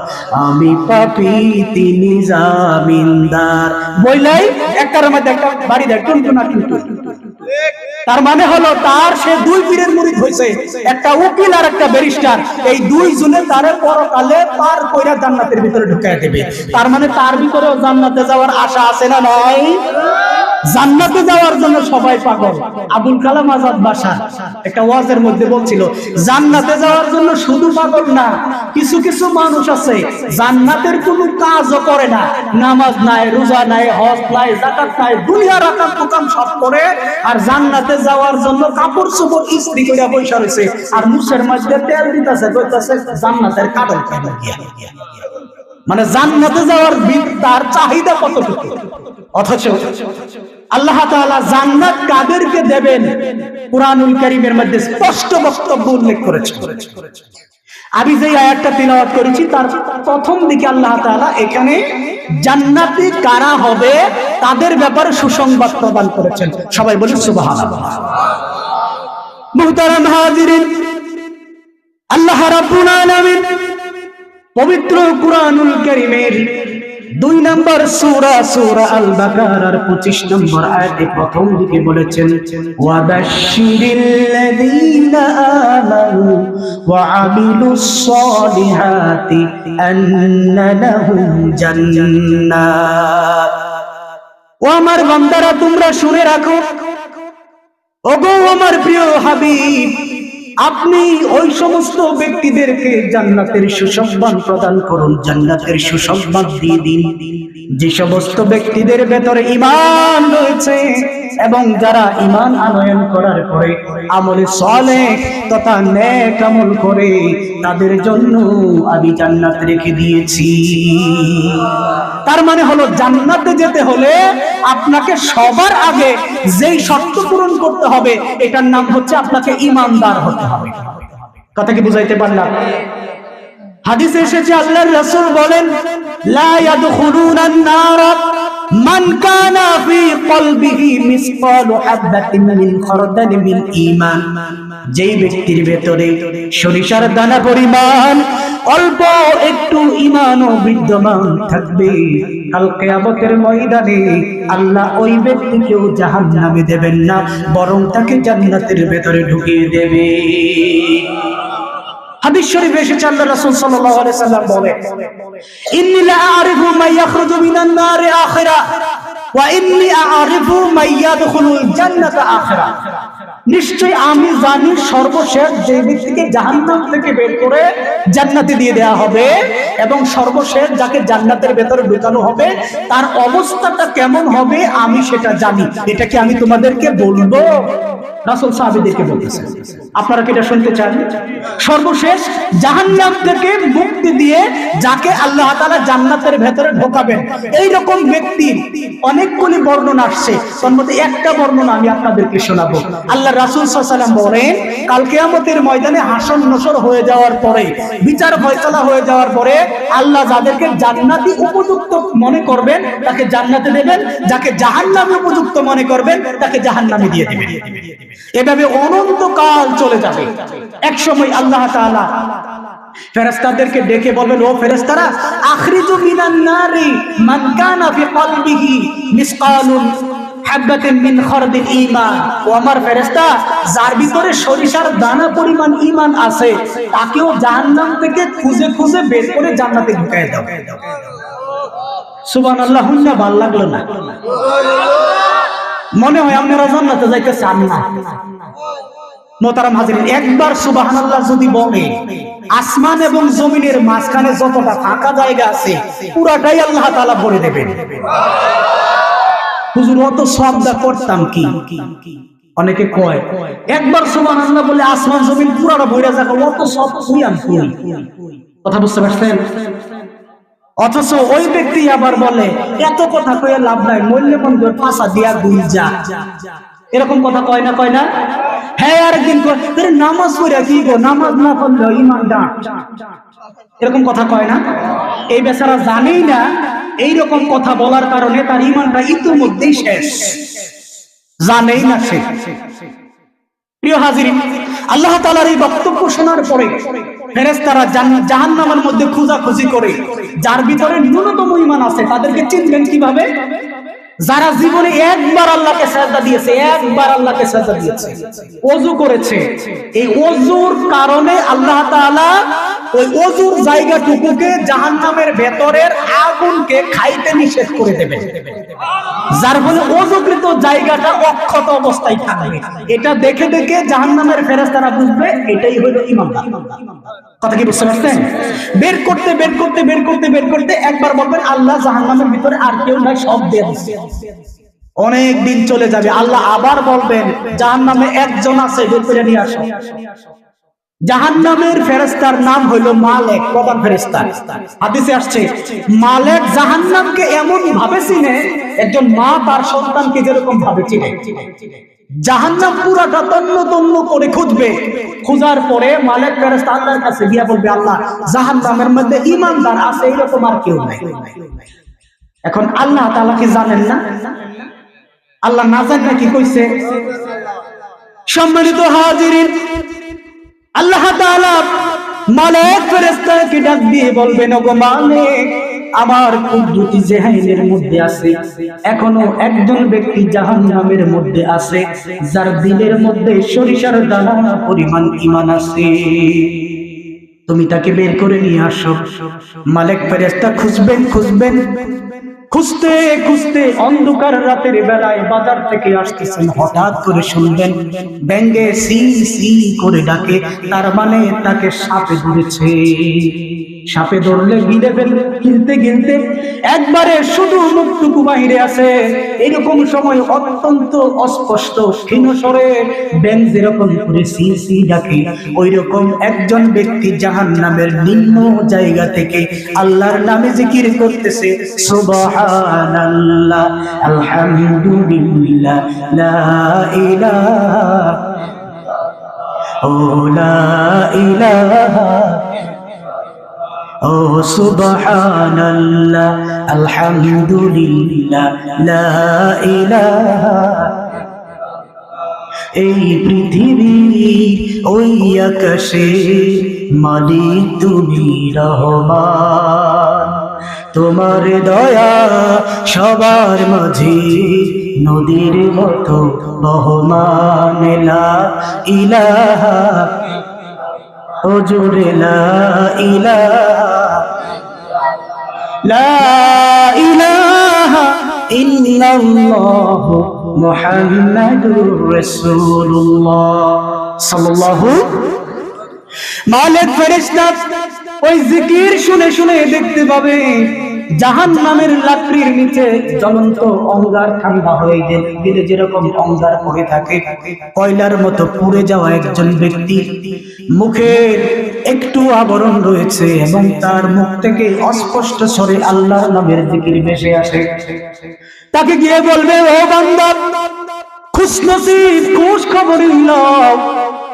আমি পাপী তিনি জামিনদার। বইলাই একটার মধ্যে একটা বাড়ি দেয় টুনটুনা টুনটুন। তার মানে হলো তার সে দুই পীরের মুরিদ হয়েছে, একটা উকিল আর একটা ব্যারিস্টার। এই দুই জনে তারে পরকালে পার কইরা জান্নাতের ভিতরে ঢুকায় দেবে। তার মানে তার ভিতরেও জান্নাতে যাওয়ার আশা আছে না নাই? জান্নাতে যাওয়ার জন্য সবাই পাগল। আবুল কালাম আজাদ বাশা একটা ওয়াজের মধ্যে বলছিল, জান্নাতে যাওয়ার জন্য শুধু পাগল না, কিছু কিছু মানুষ আছে জান্নাতের কোনো কাজও করে না, নামাজ নাই, রোজা নাই, হজ নাই, যাকাত নাই, দুনিয়ার আকাম কুকাম সব করে, আর জান্নাতে যাওয়ার জন্য কাপড় চোপড় ইস্ত্রি করে বসে রয়েছে, আর মুখের মধ্যে তেল দিতেছে, কইতাছে জান্নাতের কাপড় কেন গিয়া। মানে জান্নাতে যাওয়ার তার চাহিদা কতটুকু। অথচ আল্লাহ তাআলা জান্নাত কাদেরকে দেবেন কুরআনুল কারীমের মধ্যে স্পষ্ট বক্তব্য উল্লেখ করেছেন। আমি যে আয়াতটা তিলাওয়াত করেছি তার প্রথম দিকে আল্লাহ তাআলা এখানে জান্নাতি কারা হবে তাদের ব্যাপারে সুসংবাদ প্রদান করেছেন। সবাই বলি সুবহানাল্লাহ। মুহতারাম হাজিরিন, আল্লাহ রাব্বুল আলামিন পবিত্র কুরআনুল কারীমের 2 নম্বর সূরা সূরা আল বাকারার 25 নম্বর আয়াতে প্রথম দিকে বলেছেন, ওয়াবাশশিরিল্লাযীনা আমানু ওয়া আমিলুস সলিহাতি আন্না লাহুম জান্নাত। ও আমার বান্দারা তোমরা শুনে রাখো, ওগো আমার প্রিয় হাবিব, আপনি ওই সমস্ত ব্যক্তিদেরকে জান্নাতের সুসংবাদ প্রদান করুন, জান্নাতের সুসংবাদ দিয়ে দিন যে সমস্ত ব্যক্তিদের ভেতরে ঈমান রয়েছে এবং যারা ঈমান আনয়ন করার পরে আমলে সালেহ তথা নেক আমল করে তাদের জন্য আমি জান্নাত রেখে দিয়েছি। তার মানে হলো জান্নাতে যেতে হলে আপনাকে সবার আগে যেই শর্ত পূরণ করতে হবে এটার নাম হচ্ছে আপনাকে ঈমানদার হতে হবে। কথা কি বুঝাইতে পারলাম? হাদিসে এসেছে আল্লাহর রাসূল বলেন, লা ইয়াদখুলুনান নার মান কানা ফি কলবিহি মিসকালু হাববাতিন মিন খারদালিন মিন ঈমান। যেই ব্যক্তির ভেতরে সরিষার দানা পরিমাণ অল্প একটু ঈমানও বিদ্যমান থাকবে, কাল কিয়ামতের ময়দানে আল্লাহ ওই ব্যক্তিকেও জাহান্নামে দেবেন না, বরং তাকে জান্নাতের ভেতরে ঢুকিয়ে দেবে। হাদিস শরীফে এসেছে আল্লাহ রাসূল সাল্লাল্লাহু আলাইহি সাল্লাম বলেন, ইন্নী লা আরিফু মান ইয়াখরুজু মিনান নারি আখিরা ওয়া ইন্নী আরিফু মান ইয়াদখুলুল জান্নাতা আখিরা। নিশ্চয় আমি জানি সর্বশেষ যে ব্যক্তিকে জাহান্নাম থেকে বের করে জান্নাতে দিয়ে দেওয়া হবে এবং সর্বশেষ যাকে জান্নাতের ভেতরে ঢোকানো হবে তার অবস্থাটা কেমন হবে আমি সেটা জানি। এটা কি আমি তোমাদেরকে বলবো? রাসূল সাহাবীদেরকে বলতেছেন। আপনারা কি এটা শুনতে চান? সর্বশেষ জাহান্নাম থেকে মুক্তি দিয়ে যাকে আল্লাহ তাআলা জান্নাতের ভেতরে ঢোকাবেন, এই রকম ব্যক্তির অনেকগুলি বর্ণনা আসছে। তার মধ্যে একটা বর্ণনা আমি আপনাদেরকে শোনাবো। আল্লাহ রাসূল সাল্লাল্লাহু আলাইহি ওয়াসাল্লাম বলেন, কাল কিয়ামতের ময়দানে হাসর নসর হয়ে যাওয়ার পরে, বিচার ফয়সালা হয়ে যাওয়ার পরে আল্লাহ যাদেরকে জান্নাতি উপযুক্ত মনে করবেন তাকে জান্নাতে দেবেন, যাকে জাহান্নামে উপযুক্ত মনে করবেন তাকে জাহান্নামে দিয়ে দেবেন। এভাবে অনন্তকাল চলে যাবে। এক সময় আল্লাহ তাআলা ফেরেশতাদেরকে ডেকে বলবেন, ও ফেরেশতারা, আখরিজু মিনান নারি মান কানা ফি কলবিহি মিসকালুন হাববাতিন মিন খারদিল ঈমান। ও আমার ফেরেশতা, যার ভিতরে সরিষার দানা পরিমাণ ঈমান আছে তাকেও জাহান্নাম থেকে খুঁজে খুঁজে বের করে জান্নাতে ঢুকায় দাও। সুবহানাল্লাহ। হুন্না ভালো লাগলো না? মনে হয় আপনারা জান্নাতে যাইতে চান না। মোহতারাম হাজিরিন, একবার সুবহানাল্লাহ যদি বলে, আসমান এবং জমিনের মাঝখানে যতটা ফাঁকা জায়গা আছে পুরাটাই আল্লাহ তাআলা ভরে দেবেন। হুজুর অত সওয়াবটা করতাম কি? অনেকে কয় একবার সুবহানাল্লাহ বলে আসমান জমিন পুরাটা ভরে যাবে, অত সওয়াব কইয়াম কই? কথা বুঝতে পারছেন? অথচ ওই ব্যক্তি আবার বলে, এত কথা কয়ে লাভ নাই, মরলে মন্দ ফাঁসা দিয়া গুল যা। এরকম কথা কয় না? কয় না? হ্যাঁ, আরেকদিন নামাজ পড়ে কি গো, নামাজ না পড়লে ঈমান ডাট, এরকম কথা কয় না? এই বেচারা জানেই না এইরকম কথা বলার কারণে তার ঈমানটা ইতিমধ্যেই শেষ, জানেই না সে। প্রিয় হাজিরিন, আল্লাহ তাআলার এই বক্তব্য শোনার পরে ফেরেশতারা জাহান্নামের মধ্যে খোঁজাখুঁজি করে যার ভিতরে ন্যূনতম ঈমান আছে তাদেরকে চিনবেন কিভাবে? যারা জীবনে একবার আল্লাহকে সিজদা দিয়েছে, একবার আল্লাহকে সিজদা দিয়েছে, ওযু করেছে, এই ওযুর কারণে আল্লাহ তাআলা ওই ওযুর জায়গাটুকুকে জাহান্নামের ভেতরের আগুনকে খাইতে নিষেধ করে দেবেন, যার ফলে ওযুকৃত জায়গাটা অক্ষত অবস্থায় থাকবে। এটা দেখে দেখে জাহান্নামের ফেরেশতারা বুঝবে এটাই হলো ঈমানদার। কথা কি বুঝতে পারছেন? বের করতে বের করতে বের করতে বের করতে একবার বলবেন আল্লাহ জাহান্নামের ভিতরে আর কেউ নাই, সব দিয়ে দিচ্ছে। অনেক দিন চলে যাবে, আল্লাহ আবার বলবেন জাহান্নামে একজন আছে, বের করে নিয়ে আসো। জাহান্নামের ফেরেশতার নাম হলো মালেক, প্রধান ফেরেশতা। হাদিসে আসছে মালেক জাহান্নামকে এমন ভাবে চিনে একজন মা তার সন্তানকে যেরকম ভাবে চিনে। জাহান্নাম পুরাটা তন্ন তন্ন করে খুঁজবে, খোঁজার পরে মালেক ফেরেশতা আল্লাহর কাছে গিয়া বলবে, আল্লাহ জাহান্নামের মধ্যে ঈমানদার আছে এরকম আর কেউ নাই। এখন আল্লাহ তাআলা কি জানেন না? আল্লাহ না জানেন কি কইছে? সম্মানিত হাজিরিন, আল্লাহ তাআলা মালেক ফেরেশতাকে ডাক দিয়ে বলবেন, ওগো মালেক, আমার কুদরতি জেহাইনের মধ্যে আছে এখনো একজন ব্যক্তি জাহান্নামের মধ্যে আছে যার দিলের মধ্যে সরিষার দানা পরিমাণ ঈমান আছে, তুমি তাকে বের করে নিয়ে আসো। মালেক ফেরেশতা খুঁজবেন খুঁজবেন, খুঁজতে খুঁজতে অন্ধকার রাতের বেলায় বাজার থেকে আসতেছেন, হঠাৎ করে শুনবেন ব্যাঙে সি সি করে ডাকে, তার মানে তাকে সাপে ধরেছে। সাপে ধরলে গিলতে গিলতে একবারে শুধু মুখটুকু বাহিরে আছে। এরকম সময় অত্যন্ত অস্পষ্ট ক্ষীণ স্বরে ব্যাঙ যেরকম করে সি সি ডাকে, ওই রকম একজন ব্যক্তি জাহান্নামের নিম্ন জায়গা থেকে আল্লাহর নামে জিকির করতেছে, সুবহানাল্লাহ, আলহামদুলিল্লাহ, লা ইলাহা ও লা ইলাহা ও সুবহানাল্লাহ, আলহামদুলিল্লাহ, লা ইলাহা। এই পৃথিবী ওই আকাশে মালিক তুমি রহমান, তোমার দয়া সবার মাঝে নদীর মতো বহমান, লা ইলাহা ও জোরে লা ইলাহা ইল্লাল্লাহু মুহাম্মাদুর রাসূলুল্লাহ সাল্লাল্লাহু। মালিক ফেরেশতা ওই জিকির শুনে শুনে দেখতে পাবে জাহান্নামের লাকড়ির নিচে জ্বলন্ত অঙ্গার ঠান্ডা হয়ে গেলে যেরকম অঙ্গার পড়ে থাকে, কয়লার মতো পুড়ে যাওয়া একজন ব্যক্তি মুখের একটু আবরণ রয়েছে এবং তার মুখ থেকে অস্পষ্ট স্বরে আল্লাহর নামের জিকির ভেসে আসে। তাকে গিয়ে বলবে, ও বান্দা, খুশনসিব, খুশ খবর নাও,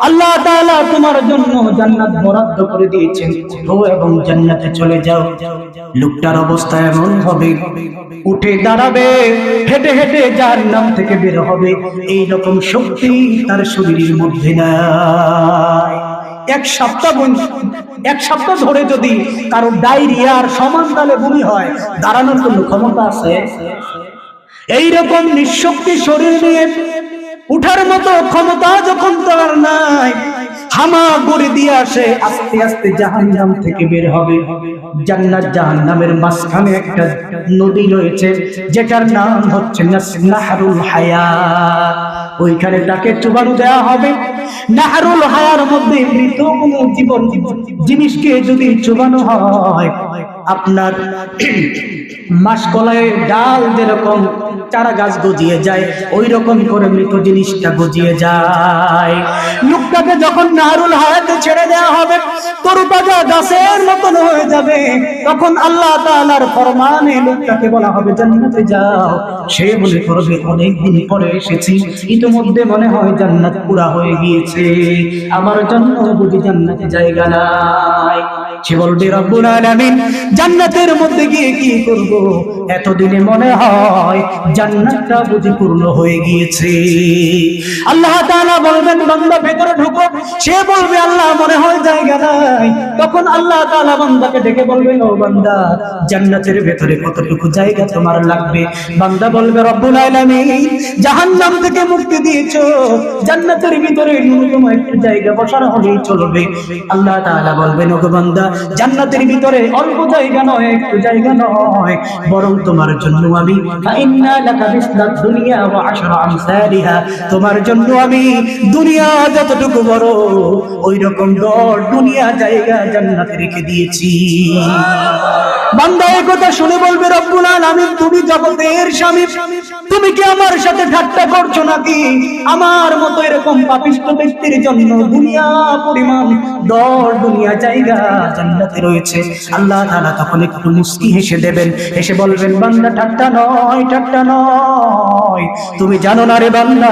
আল্লাহ তাআলা তোমার জন্য জান্নাত বরাদ্দ করে দিয়েছেন, ওঠো এবং জান্নাতে চলে যাও। লোকটার অবস্থা এমন হবে, উঠে দাঁড়াবে, হেঁটে হেঁটে জাহান্নাম থেকে বের হবে, এই রকম শক্তি তার শরীরের মধ্যে নাই। এক সপ্তাহ ধরে যদি কারো ডায়রিয়ার সমান তালে বমি হয়, দাঁড়ানোর কোনো ক্ষমতা আছে? এইরকম নিঃশক্তি শরীর নিয়ে উঠার মতো ক্ষমতা যখন তার নাই, হামাগুড়ি দিয়ে আসে, আস্তে আস্তে জাহান্নাম থেকে বের হবে। জান্নাত জাহান্নামের মাঝখানে একটা নদী রয়েছে, যেটার নাম হচ্ছে নাহরুল হায়াত। ওইখানে তাকে চুবানো দেওয়া হবে। নাহরুল হায়ার মধ্যে মৃত কোনো জীবন জিনিসকে যদি চুবানো হয়, আপনার মাসকলাইয়ের ডাল যেরকম চারা গাছ গজিয়ে যায়, ওই রকম করে মৃত জিনিসটা গজিয়ে যায়। লোকটাকে যখন নাহরুল হায়াতে ছেড়ে দেওয়া হবে, তরুতাজা গাছের মতন হয়ে যাবে, তখন আল্লাহ তাআলার ফরমানে লোকটাকে বলা হবে জান্নাতে যাও। সে মনে করবে অনেকদিন পরে এসেছি, ইতিমধ্যে মনে হয় জান্নাত পুরা হয়ে গিয়েছে, আমার জন্য বুঝি জান্নাতে জায়গা নাই। সে বলবে, রব্বুল আলামিন, জান্নাতের মধ্যে গিয়ে কি করব? এতদিনে মনে হয় জান্নাতটা বুঝি পূর্ণ হয়ে গিয়েছে। আল্লাহ তাআলা বলবেন, বান্দা ভেতরে ঢোকো। সে বলবে, আল্লাহ, মনে হয় জায়গা নাই। তখন আল্লাহ তাআলা বান্দাকে ডেকে বলবেন, ও বান্দা, জান্নাতের ভেতরে কতটুকু জায়গা তোমার লাগবে? বান্দা বলবে, রব্বুল আলামিন, জাহান্নাম থেকে মুক্তি দিয়েছো, জান্নাতের ভিতরে ন্যূনতম একটু জায়গা বসার হলেই চলবে। আল্লাহ তাআলা বলবেন, ও জান্নাত জান্নাতের ভিতরে অল্প জায়গা নয়, একটু জায়গা নয়, বরং তোমার জন্য আমি ফাইন্না লাকা বিসলাদ দুনিয়া ওয়া আশরা আমসালিহা, তোমার জন্য আমি দুনিয়া যতটুকু বড় ওই রকম দর দুনিয়া জায়গা জান্নাতে রেখে দিয়েছি। বান্দা এই কথা শুনে বলবে, রব্বুল আলামিন, তুমি জগতের স্বামী, তুমি কি আমার সাথে ঠাট্টা করছো নাকি? আমার মতো এরকম পাপিষ্ঠ ব্যক্তির জন্য দুনিয়া পরিমাণ দর দুনিয়া জায়গা জান্নাতে রয়েছে। আল্লাহ তাআলা তখন একটু মুস্কি হেসে দেবেন, হেসে বলবেন, বান্দা, ঠাট্টা নয়, ঠাট্টা নয়, তুমি জানো না রে বান্দা,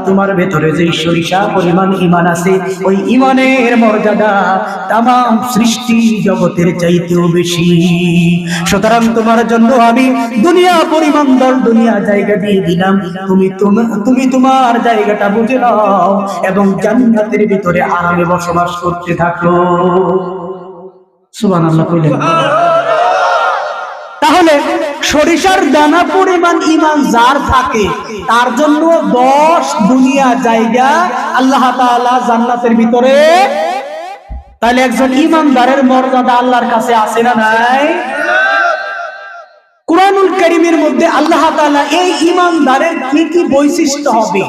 তোমার ভেতরে যে সরিষা পরিমাণ ঈমান আছে, ওই ঈমানের মর্যাদা তামাম সৃষ্টি জগতের চাইতেও বেশি। সুতরাং তোমার জন্য আমি দুনিয়া পরিমাণ দর দুনিয়া জায়গা দিয়ে দিলাম, তুমি তোমার জায়গাটা বুঝে নাও এবং জান্নাতের ভিতরে আরামে বসবাস করতে থাকো। সুবহানাল্লাহ কইলেন। তাহলে সরিষার দানা পরিমাণ ঈমান যার থাকে, তার জন্য 10 দুনিয়া জায়গা আল্লাহ তাআলা জান্নাতের ভিতরে। তাহলে একজন ঈমানদারের মর্যাদা আল্লাহর কাছে আছে না নাই? কুরআনুল কারীমের মধ্যে আল্লাহ তাআলা এই ঈমানদারের কি কি বৈশিষ্ট্য হবে,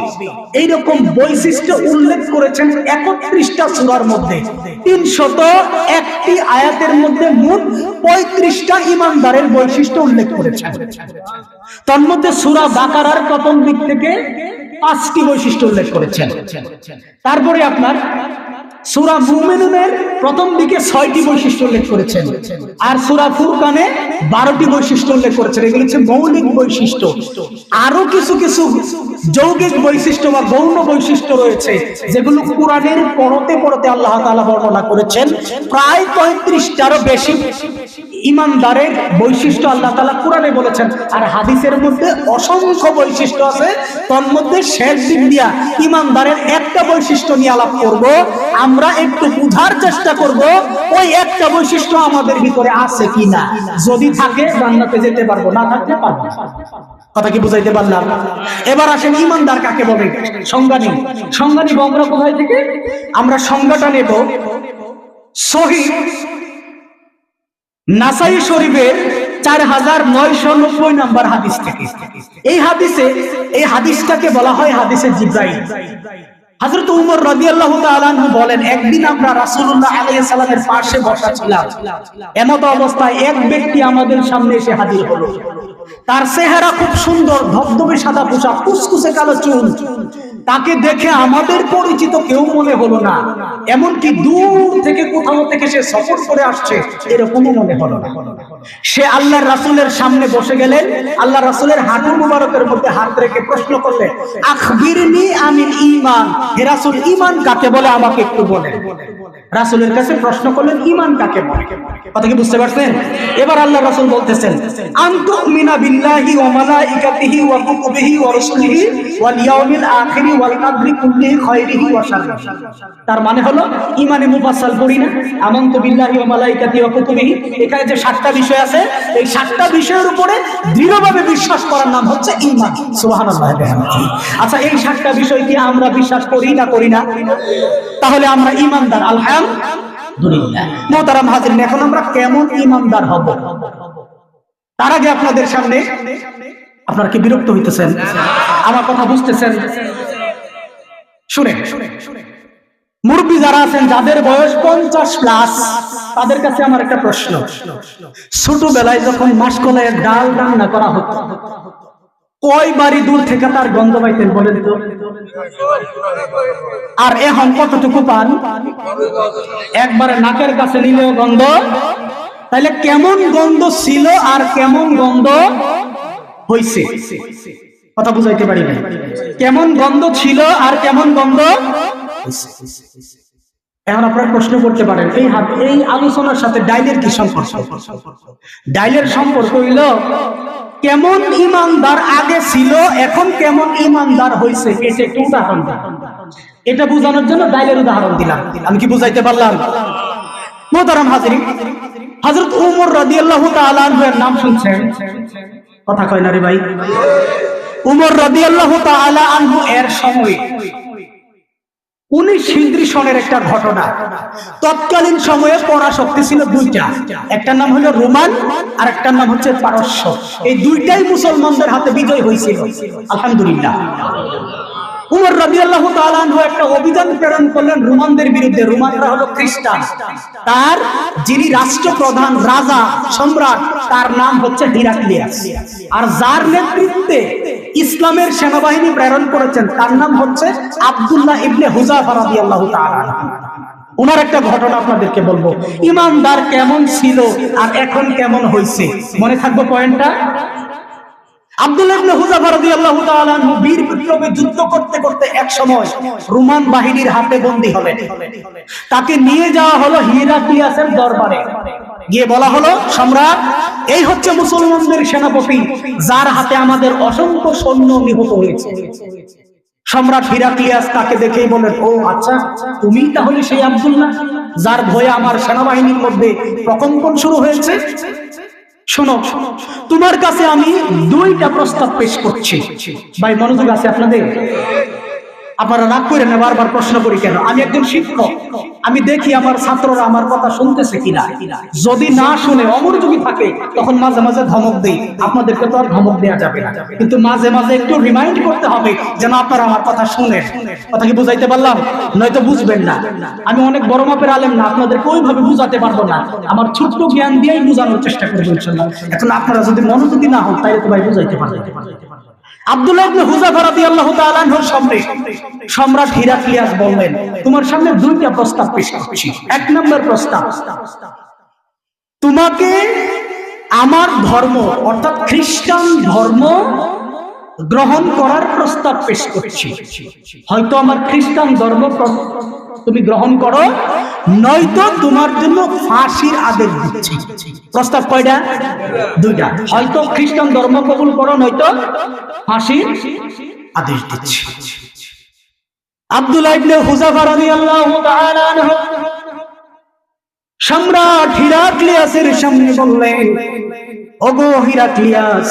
এই রকম বৈশিষ্ট্য উল্লেখ করেছেন 31টা সূরার মধ্যে। 301টি আয়াতের মধ্যে মোট 35টা ঈমানদারের বৈশিষ্ট্য উল্লেখ করেছেন। তার মধ্যে সূরা বাকারার প্রথম দিক থেকে 5টি বৈশিষ্ট্য উল্লেখ করেছেন। তারপরে আপনার সূরা মুমিনুনের প্রথম দিকে 6টি বৈশিষ্ট্য উল্লেখ করেছেন, আর সূরা ফুরকানে 12টি বৈশিষ্ট্য উল্লেখ করেছেন। এগুলো হচ্ছে মৌলিক বৈশিষ্ট্য। আরো কিছু কিছু যৌগিক বৈশিষ্ট্য বা গৌণ বৈশিষ্ট্য রয়েছে, যেগুলো কোরআনের পড়তে পড়তে আল্লাহ তাআলা বর্ণনা করেছেন। প্রায় 35টারও বেশি ঈমানদারের বৈশিষ্ট্য আল্লাহ তাআলা কোরআনে বলেছেন, আর হাদিসের মধ্যে অসংখ্য বৈশিষ্ট্য আছে। তার মধ্যে শেষ দিন দিয়া ঈমানদারের একটা বৈশিষ্ট্য নিয়ে আলাপ করব। আমরা একটু বুঝার চেষ্টা করব ওই একটা বৈশিষ্ট্য আমাদের ভিতরে আছে কিনা। যদি থাকে জান্নাতে যেতে পারবো, না থাকলে পারবো না। কথা কি বুঝাইতে পারলাম? এবার আসেন ঈমানদার কাকে বলে, সংজ্ঞা নিব। সংজ্ঞা নিব আমরা কোথায় থেকে? আমরা সংজ্ঞাটা নেব সহিহ নাসাই শরীফের 4990 নম্বর হাদিস থেকে। এই হাদিসটাকে বলা হয় হাদিসে জিবরাইল। হযরত উমর রাদিয়াল্লাহু তাআলা আনহু বলেন, একদিন আমরা রাসূলুল্লাহ আলাইহিস সালামের পাশে বসা ছিলাম, এমত অবস্থায় এক ব্যক্তি আমাদের সামনে এসে হাজির হলো। তার চেহারা খুব সুন্দর, ধবধবে সাদা পোশাক, কুচকুচে কালো চুল। তাকে দেখে আমাদের পরিচিত কেউ মনে হলো না, এমনকি দূর থেকে কোথাও থেকে সে সফর করে আসছে এরকমও মনে হলো না। সে আল্লাহর রাসূলের সামনে বসে গেলেন, আল্লাহর রাসূলের হাঁটু মুবারকের মধ্যে হাত রেখে প্রশ্ন করলেন, আখবিরনি আনিল ঈমান, হে রাসূল ঈমান কাকে বলে আমাকে একটু বলেন। রাসূলের কাছে প্রশ্ন করলেন ঈমান কাকে বলে। কথা কি বুঝতে পারছেন? এবার আল্লাহর রাসূল বলতেছেন, আনতুমিনা বিল্লাহি ওয়া মালাইকাতিহি ওয়া কুতুবিহি ওয়া রাসূলিহি ওয়াল ইয়াউমিল আখির ওয়াল কদরি কুল্লিহি খায়রিহি ওয়া শাররিহি। তার মানে হলো ঈমানে মুফাসসাল পড়ি না, আমানতু বিল্লাহি ওয়া মালাইকাতিহি ওয়া কুতুবিহি, এখানে যে 7টা বিষয় আছে এই 7টা বিষয়ের উপরে দৃঢ়ভাবে বিশ্বাস করার নাম হচ্ছে ঈমান। সুবহানাল্লাহ। আচ্ছা, এই 7টা বিষয় কি আমরা বিশ্বাস করি না করি না? তাহলে আমরা ঈমানদার আলহামদুলিল্লাহ। মুহতারাম হাজিরিন, এখন আমরা কেমন ঈমানদার হব তার আগে আপনাদের সামনে, আপনারা কি বিরক্ত হইতেছেন? আমার কথা বুঝতেছেন? শুনে মুরব্বী যারা আছেন, যাদের বয়স 50+, তাদের কাছে আমার একটা প্রশ্ন। ছোটবেলায় যখন মাসকলাইয়ের ডাল রান্না করা হতো, কয় বাড়ি দূর থেকে তার গন্ধ পাইতেন বলেন তো? আর এখন কতটুকু পান? একবারে নাকের কাছে নিলেও গন্ধ। তাহলে কেমন গন্ধ ছিল আর কেমন গন্ধ হইছে, কথা বুঝাইতে পারি না। কেমন গন্ধ ছিল আর কেমন গন্ধ হইছে। এখন আপনারা প্রশ্ন করতে পারেন, এই আলোচনার সাথে ডাইলের কি সম্পর্ক? ডাইলের সম্পর্ক হইল কেমন ঈমানদার আগে ছিল, এখন কেমন ঈমানদার হইছে। এটা একটু উদাহরণ দিন। এটা বোঝানোর জন্য ডাইলের উদাহরণ দিলাম। আমি কি বুঝাইতে পারলাম? মুহতারাম হাজিরিন, হযরত উমর রাদিয়াল্লাহু তাআলা আনহু এর নাম শুনছেন? কথা কয় না রে ভাই। উমর রাদিয়াল্লাহু তাআলা আনহু এর সময় 19 হিজরি সনের একটা ঘটনা। তৎকালীন সময়ে পরাশক্তি ছিল দুইটা, একটার নাম হলো রোমান আর একটার নাম হচ্ছে পারস্য। এই দুইটাই মুসলমানদের হাতে বিজয় হয়েছিল আলহামদুলিল্লাহ। উমর রাদিয়াল্লাহু তাআলা আনহু একটা অভিযান প্রেরণ করলেন রোমানদের বিরুদ্ধে। রোমানরা হলো খ্রিস্টান। তার যিনি রাষ্ট্রপ্রধান, রাজা, সম্রাট, তার নাম হচ্ছে হিরাক্লিয়াস। আর যার নেতৃত্বে ইসলামের সেনাবাহিনী প্রেরণ করেছেন তার নাম হচ্ছে আব্দুল্লাহ ইবনে হুযাফা রাদিয়াল্লাহু তাআলা আনহু। ওনার একটা ঘটনা আপনাদেরকে বলবো, ইমানদার কেমন ছিল আর এখন কেমন হইছে। মনে থাকবো পয়েন্টটা। আব্দুল্লাহ ইবনে হুযাফা রাদিয়াল্লাহু তাআলা আনহু বীর বিক্রমে যুদ্ধ করতে করতে এক সময় রোমান বাহিনীর হাতে বন্দী হলেন। তাকে নিয়ে যাওয়া হলো হিরাক্লিয়াসের দরবারে। গিয়ে বলা হলো, সম্রাট, এই হচ্ছে মুসলমানদের সেনাপতি, যার হাতে আমাদের অসংখ্য সৈন্য নিহত হয়েছে। সম্রাট হিরাক্লিয়াস তাকে দেখেই বলেন, ও আচ্ছা, তুমি তাহলে সেই আব্দুল্লাহ যার ভয়ে আমার সেনাবাহিনীর মধ্যে প্রকম্পন শুরু হয়েছে? শোনো, তোমার কাছে আমি 2টা প্রস্তাব পেশ করছি। ভাই মনোযোগ আছে আপনাদের? আপনারা রাগ করেন না, বারবার প্রশ্ন করি কেন? আমি একজন শিক্ষক, আমি দেখি আমার ছাত্ররা আমার কথা শুনতেছে কিনা। যদি না শুনে অমনোযোগী থাকে তখন মাঝে মাঝে ধমক দেই। আপনাদেরকে তো আর ধমক দেওয়া যাবে না, কিন্তু মাঝে মাঝে একটু রিমাইন্ড করতে হবে যেন আপনারা আমার কথা শুনেন। কথা কি বুঝাইতে পারলাম? নয়তো বুঝবেন না। আমি অনেক বড় মাপের আলেম না, আপনাদেরকে ওইভাবে বুঝাতে পারবো না। আমার ছোট্ট জ্ঞান দিয়েই বোঝানোর চেষ্টা করবো ইনশাআল্লাহ। এখন আপনারা যদি মনোযোগী না হন তাহলে তো ভাই বুঝাইতে পারবেন। আব্দুল্লাহ ইবনে হুযাফা রাদিয়াল্লাহু তাআলা আনহুর সামনে সম্রাট হিরাক্লিয়াস বললেন, তোমার সামনে 2টা প্রস্তাব পেশ করছি। 1 নম্বর প্রস্তাব, তোমাকে আমার ধর্ম অর্থাৎ খ্রিস্টান ধর্ম গ্রহণ করার প্রস্তাব পেশ করছি। হয়তো আমার খ্রিস্টান ধর্ম তুমি গ্রহণ করো, নয়তো তোমার জন্য ফাঁসির আদেশ দিচ্ছি। প্রস্তাব কয়টা? 2টা। হয়তো খ্রিস্টান ধর্ম কবুল করো, নয়তো ফাঁসির আদেশ দিচ্ছি। আব্দুল্লাহ ইবনে হুযাফা রাদিয়াল্লাহু তাআলা আনহু সম্রাট হিরাক্লিয়াসের সামনে বললেন, ওগো হিরাক্লিয়াস,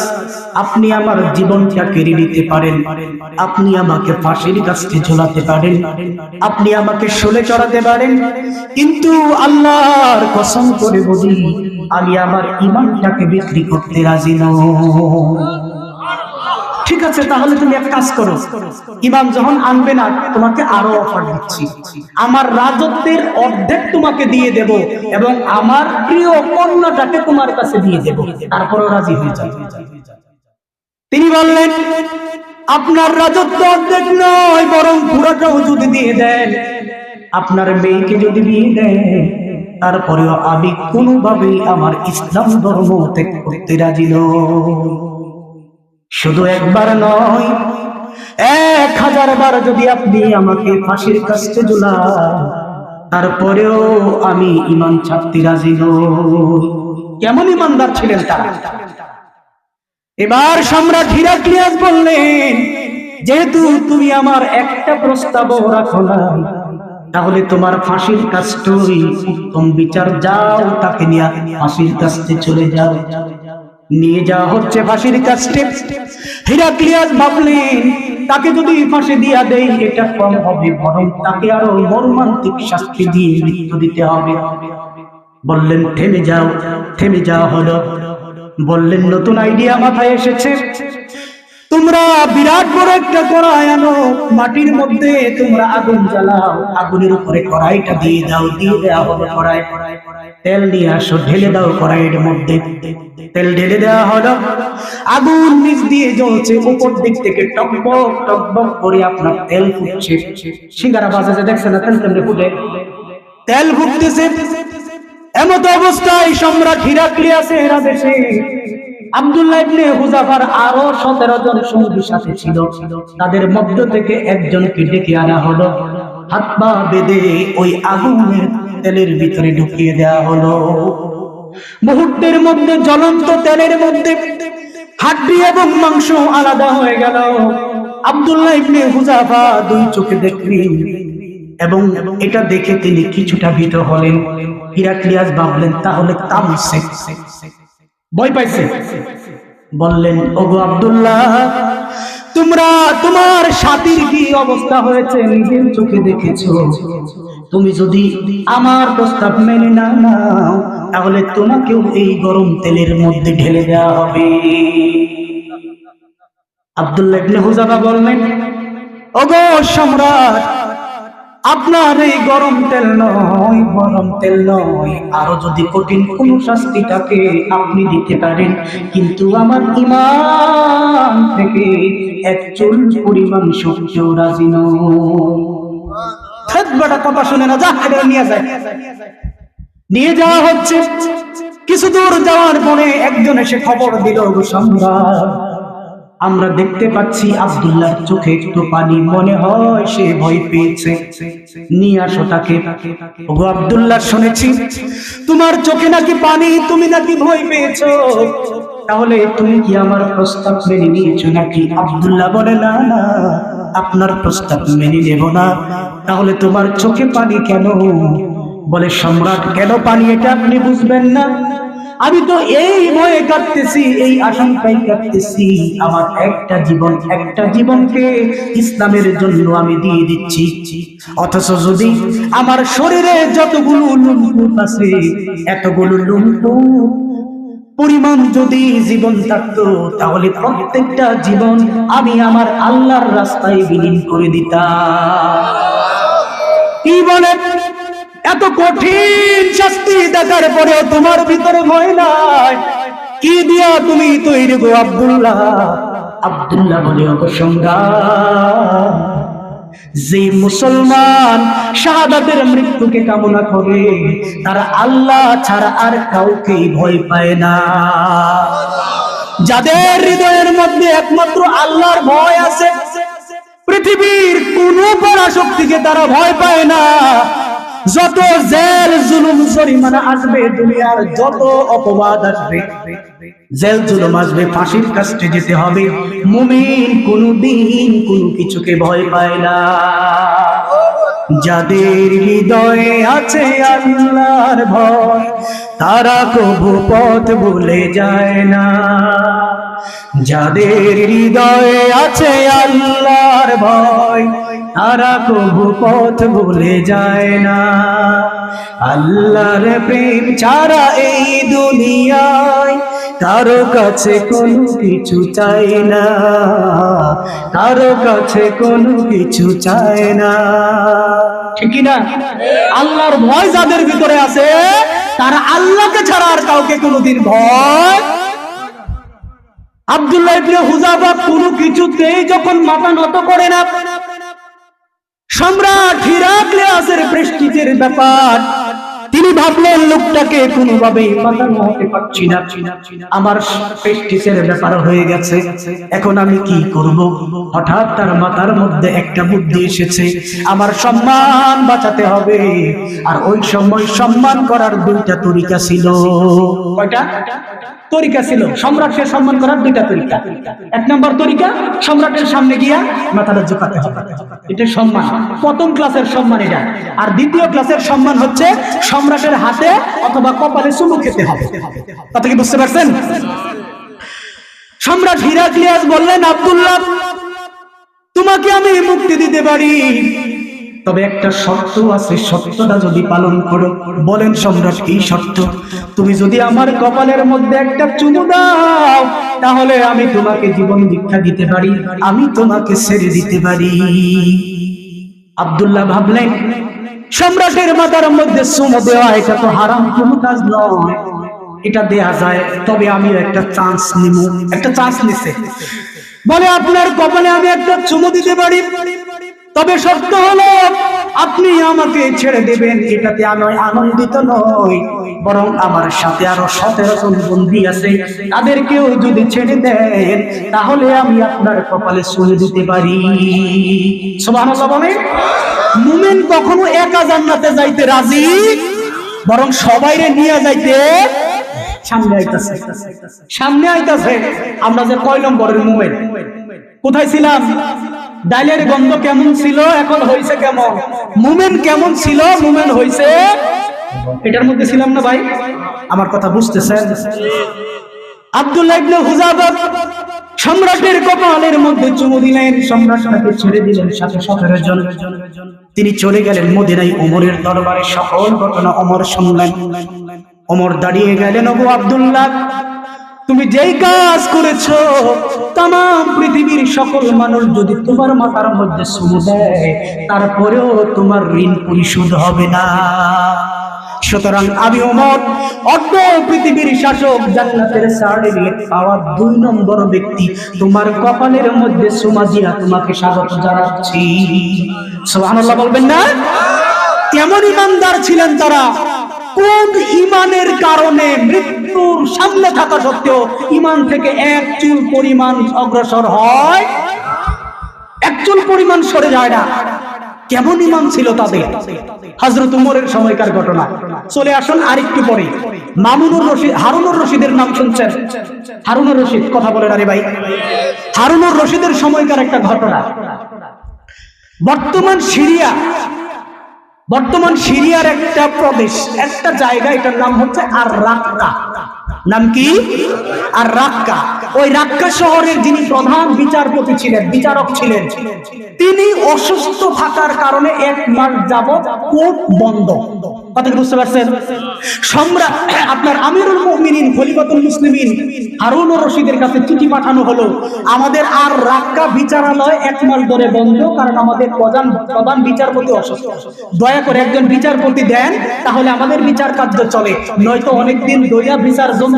আপনি আমার জীবনটা কেড়ে নিতে পারেন, আপনি আমাকে ফাঁসির কাছে ঝোলাতে পারেন, আপনি আমাকে শোলে চড়াতে পারেন, কিন্তু আল্লাহর কসম করে বলি আমি আমার ঈমানটাকে বিক্রি করতে রাজি নই। ঠিক আছে, তাহলে তুমি এক কাজ করো, ইমাম যখন আনবে না তোমাকে আরো অফার দিচ্ছি, আমার রাজত্বের অর্ধেক তোমাকে দিয়ে দেব এবং আমার প্রিয় কন্যাটাকে তোমার কাছে দিয়ে দেব, তারপরও রাজি হয়ে যাবে। তিনি বললেন, আপনার রাজত্ব অর্ধেক নয় বরং পুরোটাও যদি দিয়ে দেন, আপনার মেয়েকে যদি দিয়ে দেন, তারপরেও আমি কোনোভাবেই আমার ইসলাম ধর্ম ত্যাগ করতে রাজি নই। শুধু একবার নয়, 1000 বার যদি আপনি আমাকে ফাঁসির কাছে ঝুলান, তারপরেও আমি ঈমান ছাড়তে রাজি নই। কেমন ঈমানদার ছিলেন তারা। এবার সম্রাট হিরাক্লিয়াস বললেন, যেহেতু তুমি আমার একটা প্রস্তাবও রাখো না, তাহলে তোমার ফাঁসির কাজটাই উত্তম বিচার। যাও, তাকে নিয়ে ফাঁসির কাছে চলে যাও। নিয়ে যাওয়া হচ্ছে ফাঁসির কাছে। হিরাক্লিয়াস ভাবলেন, তাকে যদি ফাঁসি দিয়া দেই এটা কম হবে, বরং তাকে আরো মর্মান্তিক শাস্তি দিয়ে মৃত্যু দিতে হবে। বললেন, থেমে যাও। থেমে যাওয়া হলো। বললেন, নতুন আইডিয়া মাথায় এসেছে, তোমরা বিরাট বড় একটা কড়াই আনো, মাটির মধ্যে তোমরা আগুন জ্বালাও, আগুনের উপরে কড়াইটা দিয়ে দাও। দিয়ে দেওয়া হলো কড়াই। তেল নিয়ে আসো, ঢেলে দাও কড়াইয়ের মধ্যে। তেল ঢেলে দেওয়া হলো। আগুন নিচ দিয়ে জ্বলছে, উপর দিক থেকে টকবক টকবক করে আপনার তেল ফুটছে। সিঙ্গারা বাজারে দেখছেন না, তেল কেমনে ফুটে? তেল ফুটতেছে। এমত অবস্থায় সম্রাট হিরাক্লিয়াসের আদেশে আব্দুল্লাহ ইবনে হুযাফার আরো 17 জন সঙ্গী সাথে ছিল, তাদের মধ্য থেকে একজনকে ডেকে আনা হলো। হাত পা বেঁধে ওই আগুনের তেলের ভিতরে ঢুকিয়ে দেওয়া হলো। মুহূর্তের মধ্যে জ্বলন্ত তেলের মধ্যে হাড্ডি এবং মাংস আলাদা হয়ে গেল। আব্দুল্লাহ ইবনে হুযাফা 2 চোখে দেখলেন এবং এটা দেখে তিনি কিছুটা ভীত হলেন। হিরাক্লিয়াস ভাবলেন, তাহলে তামসে ভয় পাইছে। বললেন, ওগো আব্দুল্লাহ, তোমরা তোমার সাথীর কি অবস্থা হয়েছে নিজের চোখে দেখেছো। তুমি যদি আমার প্রস্তাব মেনে না নাও, তাহলে তোমাকেও এই গরম তেলের মধ্যে ঢেলে দেওয়া হবে। আব্দুল্লাহ ইবনে হুযাফা বললেন, ওগো সম্রাট, আপনার এই গরম তেল নয়, গরম তেল নয়, আরো যদি কঠিন কোন শাস্তিটাকে আপনি দিতে পারেন, কিন্তু আমার ঈমান থেকে এক চুল পরিমাণ শক্তিও রাজি নয়। বড় কথা শুনে না, যা এটা নিয়ে যায়। নিয়ে যাওয়া হচ্ছে। কিছু দূর যাওয়ার পরে একজন এসে খবর দিল, সম্রাট, আমরা দেখতে পাচ্ছি আব্দুল্লাহর চোখে একটু পানি, মনে হয় সে ভয় পেয়েছে, নিয়ে আসো তাকে। ওগো আব্দুল্লাহ, শুনেছি তোমার চোখে নাকি পানি, তুমি নাকি ভয় পেয়েছো, তাহলে তুমি কি আমার প্রস্তাব মেনে নিয়েছো নাকি? আব্দুল্লাহ বলে, না না, আপনার প্রস্তাব মেনে নেব না। তাহলে তোমার চোখে পানি কেন? বলে, সম্রাট, কেন পানি এটা আপনি বুঝবেন না? আমি তো এই ভয়ে কাটতেছি, এই আশঙ্কায় কাটতেছি, আমার একটা জীবনকে ইসলামের জন্য আমি দিয়ে দিচ্ছি। অথচ যদি আমার শরীরে যতগুলো লুমকুট আছে, এতগুলো লুমকুট পরিমাণ যদি জীবন থাকতো, তাহলে প্রত্যেকটা জীবন আমি আমার আল্লাহর রাস্তায় বিলীন করে দিতাম। কি বলে? এত কঠিন শাস্তি দেখার পরেও তোমার ভিতরে ভয় নাই? কি দিয়া তুমি তৈরি গো আব্দুল্লাহ? আব্দুল্লাহ বলে, অবসংগ্রাম, যে মুসলমান শাহাদাতের মৃত্যুকে কামনা করে, তারা আল্লাহ ছাড়া আর কাউকে ভয় পায় না। যাদের হৃদয়ের মধ্যে একমাত্র আল্লাহর ভয় আছে, পৃথিবীর কোন পরাশক্তিকে তারা ভয় পায় না। যত জেল জুলুম জরিমানা আসবে, দুনিয়ার যত অপবাদ আসবে, জেল জুলুম আসবে, ফাঁসির কাছে যেতে হবে, মুমিন কোনদিন কোনো কিছুকে ভয় পায় না। যাদের হৃদয়ে আছে আল্লাহর ভয় তারা কবু পথ ভুলে যায় না। যাদের হৃদয়ে আছে আল্লাহর ভয় তারা কবু পথ ভুলে যায় না। আল্লাহর প্রেম ছাড়া এই দুনিয়ায় কারো কাছে কোনো কিছু চাই না, কারো কাছে কোনো কিছু চায় না, ঠিক না? আল্লাহর ভয় যাদের ভিতরে আছে তারা আল্লাহকে ছাড়া আর কাউকে কোনোদিন ভয়। আব্দুল্লাহ ইবনে হুযাফা কোনো কিছুতেই যখন মাথা নত করে না, সম্রাট হিরাক্লিয়াসের প্রেস্টিজের ব্যাপার, তিনি ভাবলেন লোকটাকে কোনোভাবেই মাথা নোয়াতে পারছি না, আমার প্রেস্টিজের ব্যাপার হয়ে গেছে, এখন আমি কি করব? হঠাৎ তার মাথার মধ্যে একটা বুদ্ধি এসেছে, আমার সম্মান বাঁচাতে হবে। আর ওই সময় সম্মান করার দুইটা তরিকা ছিল। কয়টা তরিকা ছিল সম্রাটকে সম্মান করার? দুইটা তরিকা। এক নম্বর তরিকা, সম্রাটের সামনে গিয়া মাথাটা ঝুঁকাতে হবে, এটা সম্মান, প্রথম ক্লাসের সম্মান এটা। আর দ্বিতীয় ক্লাসের সম্মান হচ্ছে সম্রাটের হাতে অথবা কপালে চুমু খেতে হবে। কথা কি বুঝতে পারছেন? সম্রাট হিরাক্লিয়াস বললেন, আব্দুল্লাহ তোমাকে আমি মুক্তি দিতে পারি, তবে একটা শর্ত আছে, শর্তটা যদি পালন করো। বলেন সম্রাট, কি শর্ত? তুমি যদি আমার কপালের মধ্যে একটা চুমু দাও তাহলে আমি তোমাকে জীবন দীক্ষা দিতে পারি, আমি তোমাকে ছেড়ে দিতে পারি। আব্দুল্লাহ ভাবলেন, সম্রাটের মাথার মধ্যে চুমু দেওয়া এটা তো হারাম কোনো কাজ নয়, এটা দেয়া যায়, তবে আমি একটা চান্স নিব। একটা চান্স নিছে, বলে আপনার কপালে আমি একটা চুমু দিতে পারি, তবে শর্ত হলো আপনি আমাকে ছেড়ে দেবেন। এটাতে আমি আনন্দিত নই, বরং আমার সাথে আরো 17 জন বন্দী আছে, তাদেরকেও যদি ছেড়ে দেন তাহলে আমি আপনার কপালে চুমু দিতে পারি। সুবহানাল্লাহ বলেন। মুমিন কখনো একা জান্নাতে যাইতে রাজি, বরং সবাইরে নিয়ে যাইতে সামনে আইতাছে, সামনে আইতাছে। আমরা যে কয় নম্বরের মুমিন? কোথায় ছিলাম? ডালের গন্ধ কেমন ছিল, এখন হইছে কেমন? মুমিন কেমন ছিল, মুমিন হইছে এটার মধ্যে ছিলাম না ভাই? আমার কথা বুঝতেছেন? আব্দুল্লাহ ইবনে হুযাফা সম্রাটের কপালের মধ্যে চুমু দিলেন, সম্রাট তাকে ছেড়ে দিলেন, সাথে 17 জন। তিনি চলে গেলেন মদিনায় ওমরের দরবারে। সকল ঘটনা ওমর শুনলেন। ওমর দাঁড়িয়ে গেলেন, ওগো আব্দুল্লাহ, তুমি যেই কাজ করেছো তাম পৃথিবীর সকল মানুষ যদি তোমার মাথার মধ্যে চুমু দেয় তারপরেও তোমার ঋণ পরিশোধ হবে না। সুতরাং আমি ওমর, অর্ধ পৃথিবীর শাসক, জান্নাতের সার্টিফিকেট পাওয়া 2 নম্বর ব্যক্তি, তোমার কপালের মধ্যে চুমা দিয়া তোমাকে স্বাগত জানাচ্ছি। সুবহানাল্লাহ বলবেন না? কেমন ইমানদার ছিলেন তারা! কোন ইমানের কারণে মৃত্যুর সামনে থাকা সত্ত্বেও ইমান থেকে এক চুল পরিমাণ অগ্রসর হয়, এক চুল পরিমাণ সরে যায় না। কেমন ইমান ছিল তাদের! হযরত উমরের সময়কার ঘটনা। চলে আসুন আরেকটু পরে। মামুনুর রশিদ, হারুনুর রশিদের নাম শুনছেন? হারুনুর রশিদ, কথা বলেন আরে ভাই। হারুনুর রশিদের সময়কার একটা ঘটনা। বর্তমান সিরিয়ার একটা প্রদেশ, একটা জায়গা, এটার নাম হচ্ছে আর রাক্কা। নাম কি? আর রাক্কা। ওই রাক্কা শহরের যিনি প্রধান বিচারপতি ছিলেন, বিচারক ছিলেন, তিনি অসুস্থ থাকার কারণে 1 মাস যাবত কোর্ট বন্ধ। কথা বুঝতে পারছেন? সম্রাট আপনার আমিরুল মুমিনিন খলিফাতুল মুসলিমিন হারুনুর রশিদের কাছে চিঠি পাঠানো হলো, আমাদের আর রাক্কা বিচারালয় 1 মাস ধরে বন্ধ, কারণ আমাদের প্রধান বিচারপতি অসুস্থ। দয়া করে একজন বিচারপতি দেন, তাহলে আমাদের বিচার কার্য চলে, নয়তো অনেকদিন দইয়া বিচার জমতে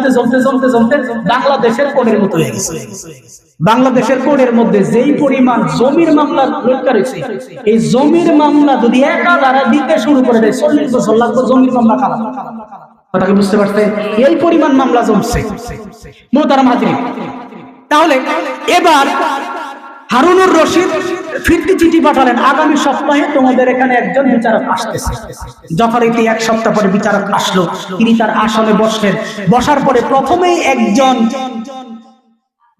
বাংলাদেশের কোর্টের মতো হয়ে গেছে। বাংলাদেশের কোর্টের মধ্যে যেই পরিমাণ জমির মামলা রয়েছে, এই জমির মামলা যদি একাধারে দিতে শুরু করে দেয় 40 বছর লাগবে জমির মামলা খারাপ। কথা কি বুঝতে পারছেন? এই পরিমাণ মামলা জমছে। মোহতারাম হাজিরিন, তাহলে এবার হারুনুর রশিদ ফিরতি চিঠি পাঠালেন, আগামী সপ্তাহে তোমাদের এখানে একজন বিচারক আসতেছে। যথারীতি 1 সপ্তাহ পরে বিচারক আসলো। তিনি তার আসনে বসলেন। বসার পরে প্রথমেই একজন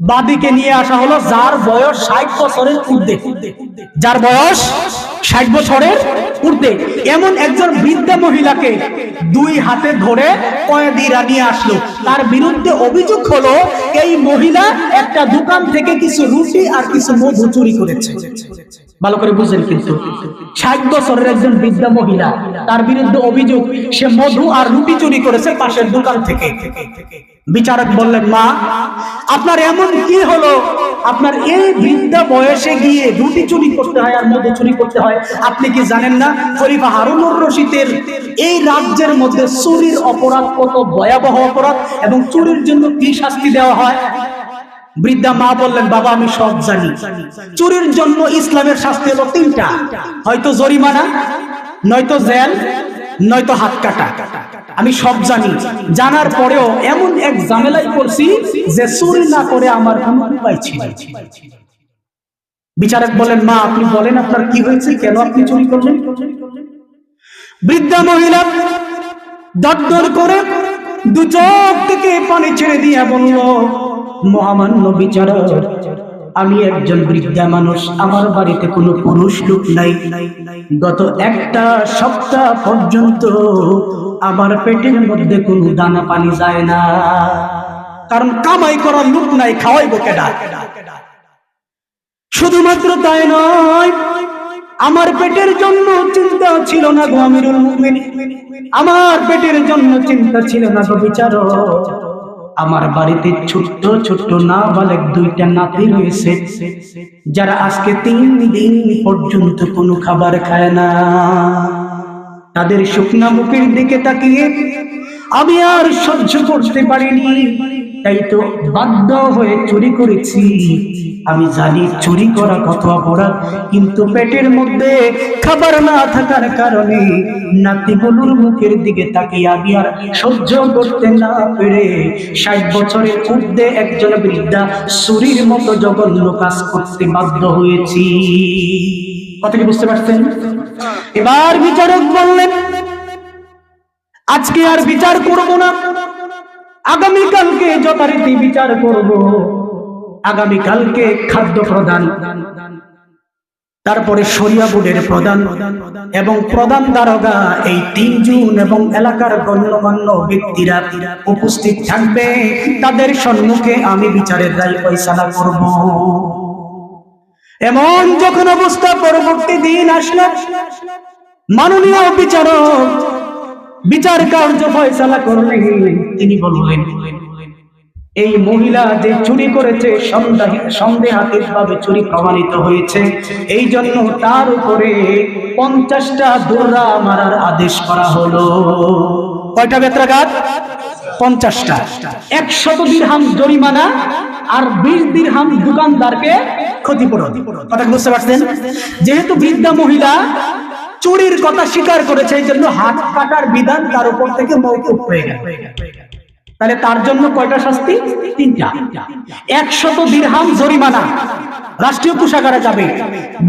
বাদীকে নিয়ে আসা হলো, যার বয়স 60 বছরের ঊর্ধ্বে। যার বয়স 60 বছরের উর্দে এমন একজন বৃদ্ধা মহিলাকে দুই হাতে ধরে কয়েদিরা নিয়ে আসলো। তার বিরুদ্ধে অভিযোগ হলো এই মহিলা একটা দোকান থেকে কিছু রুটি আর কিছু মধু চুরি করেছে। ভালো করে বুঝেন, কিন্তু 60 বছরের একজন বৃদ্ধা মহিলা, তার বিরুদ্ধে অভিযোগ সে মধু আর রুটি চুরি করেছে পাশের দোকান থেকে। বিচারক বললেন, মা আপনার এমন কি হলো, আপনার এই বৃদ্ধা বয়সে গিয়ে রুটি চুরি করতে হয় আর মধু চুরি করতে হয়? আপনি কি জানেন না খলিফা হারুনুর রশিদের এই রাজ্যের মধ্যে চুরির অপরাধ কত ভয়াবহ অপরাধ এবং চুরির জন্য কি শাস্তি দেওয়া হয়? বৃদ্ধা মা বললেন, বাবা আমি সব জানি। চুরির জন্য ইসলামের শাস্তি হলো 3টা, হয়তো জরিমানা, নয়তো জেল, নয়তো হাত কাটা। আমি সব জানি, জানার পরেও এমন এক ঝামেলায় পড়ছি যে চুরি না করে আমার কোনো উপায় ছিল। বিচারক বলেন, মা আপনি বলেন আপনার কি হয়েছে, কেন আপনি চুরি করলেন? বৃদ্ধা মহিলা দরদর করে দু চোখ থেকে পানি ছেড়ে দিয়ে বলল, মহামান্য বিচারক, আমি একজন বৃদ্ধা মানুষ, আমার বাড়িতে কোনো পুরুষ লোক নাই। গত একটা সপ্তাহ পর্যন্ত আমার পেটের মধ্যে কোনো দানা পানি যায় না, কারণ কামাই করার লোক নাই, খাওয়াইবো কেডা? শুধুমাত্র তাই নয়, আমার পেটের জন্য চিন্তা ছিল না গো আমিরুল মুমিনিন, আমার পেটের জন্য চিন্তা ছিল না গো বিচারক, আমার বাড়িতে ছোট্ট ছোট্ট নাবালেগ 2টা নাতি রয়েছে, যারা আজকে 3 দিন পর্যন্ত কোনো খাবার খায় না। তাদের শুকনা মুখের দিকে তাকিয়ে আমি আর সহ্য করতে পারিনি, তাই তো বাধ্য হয়ে চুরি করেছি। আমি জানি চুরি করা কত অপরাধ, কিন্তু পেটের মধ্যে খাবার না থাকার কারণে নাতিগুলোর মুখের দিকে তাকিয়ে আমি আর সহ্য করতে না পেরে 60 বছরের ঊর্ধ্বে একজন বৃদ্ধা চুরির মতো জঘন্য কাজ করতে বাধ্য হয়েছি। কথা কি বুঝতে পারছেন? এবার বিচারক বললেন, আজকে আর বিচার করব না, আগামীকালকে যথারীতি বিচার করব। আগামীকালকে খাদ্য প্রদান, তারপরে শরিয়া বোর্ডের প্রধান এবং প্রধান দারোগা, এই 3 জন এবং এলাকার গণ্যমান্য ব্যক্তিরা উপস্থিত থাকবে। তাদের সম্মুখে আমি বিচারের রায় ফয়সালা করব। এমন যখন অবস্থা পরবর্তী দিন আসলো, মাননীয় বিচারক বিচার কার্য ফয়সালা করলেন। তিনি বললেন, এই মহিলা যে চুরি করেছে সন্দেহাতীত ভাবে চুরি প্রমাণিত হয়েছে, এই জন্য তার উপরে 50টা দুর্রা মারার আদেশ করা হলো। কয়টা বেত্রাঘাত? 50টা। 100 দিরহাম জরিমানা আর 20 দিরহাম দোকানদারকে ক্ষতিপূরণ। কথা বুঝতে পারছেন? যেহেতু বৃদ্ধা মহিলা চুরির কথা স্বীকার করেছে, এই জন্য হাত কাটার বিধান তার উপর থেকে মওকুফ হয়ে গেল। তাহলে তার জন্য কয়টা শাস্তি? 3টা। 100 দিরহাম জরিমানা, রাষ্ট্রীয় কোষাগারে যাবে।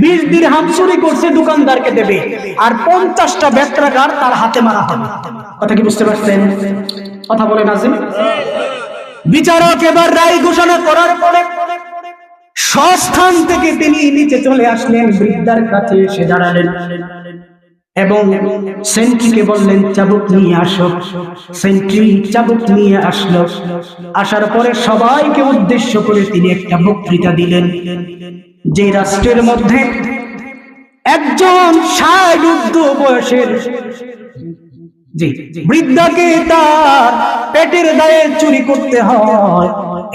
20 দিরহাম চুরি করছে দোকানদারকে দেবে, আর 50টা বেত্রাঘাত তার হাতে মারা হবে। কথা কি বুঝতে পারছেন? কথা বলে নাজিম। বিচারক এবার রায় ঘোষণা করার পরে স্বস্থান থেকে তিনি নিচে চলে আসলেন, বৃদ্ধার কাছে এসে দাঁড়ালেন এবং সেন্ট্রিকে বললেন, চাবুক নিয়ে আসো। সেন্ট্রি চাবুক নিয়ে আসলো। আসার পরে সবাইকে উদ্দেশ্য করে তিনি একটা বক্তৃতা দিলেন, যে রাষ্ট্রের মধ্যে একজন 60 ঊর্ধ্ব বয়সের বৃদ্ধাকে তার পেটের দায়ে চুরি করতে হয়,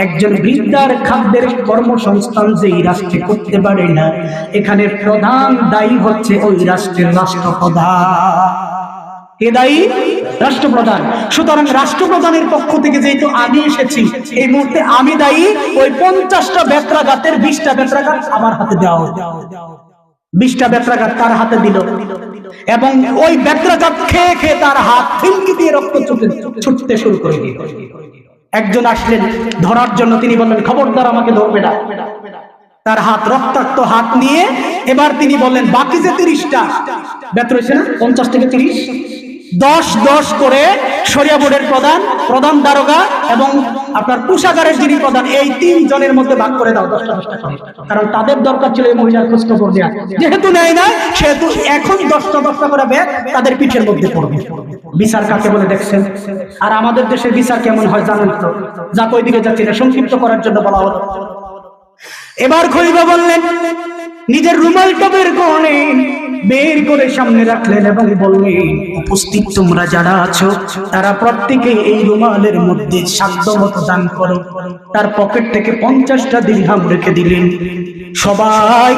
একজন বৃদ্ধার খাদ্যের কর্মসংস্থান যেই রাষ্ট্রে করতে পারে না, এখানে প্রধান দায়ী হচ্ছে ওই রাষ্ট্রের রাষ্ট্রপ্রধান। কে দায়ী? রাষ্ট্রপ্রধান। সুতরাং রাষ্ট্রপ্রধানের পক্ষ থেকে যেহেতু আমি এসেছি, এই মুহূর্তে আমি দায়ী। ওই 50টা বেত্রাঘাতের 20টা বেত্রাঘাত আমার হাতে দেওয়া হবে। 20টা বেত্রাঘাত তার হাতে দিল এবং ওই বেত্রাঘাত খেয়ে খেয়ে তার হাত ফিনকি দিয়ে রক্ত ছুটতে শুরু করে দিল। একজন আসলেন ধরার জন্য, তিনি বললেন, খবরদার আমাকে ধরবে না। তার হাত রক্তাক্ত হাত নিয়ে এবার তিনি বললেন, বাকি যে 30টা বেত রয়েছে না, 50 থেকে 30, 10-10 করে শরিয়া বোর্ডের প্রধান দারোগা এবং আপনার কোষাগারের যিনি প্রধান, এই 3 জনের মধ্যে ভাগ করে দাও 10টা করে। কারণ তাদের দরকার ছিল এই মহিলার খোঁজ খবর দেওয়া, যেহেতু নেয় না সেহেতু এখন 10টা করে ব্যাগ তাদের পিঠের মধ্যে পড়বে। বিচার কাকে বলে দেখছেন? আর আমাদের দেশে বিচার কেমন হয় জানেন তো? যা কই দিকে যাচ্ছি না, সংক্ষিপ্ত করার জন্য বলা হলো। এবার খলিফা বললেন, নিজের রুমালটা বের করে সামনে রাখলেন এবং বললেন, উপস্থিত তোমরা যারা আছো তারা প্রত্যেকে এই রুমালের মধ্যে সাধ্যমতো দান করো। তার পকেট থেকে 50টা দিরহাম রেখে দিলেন। সবাই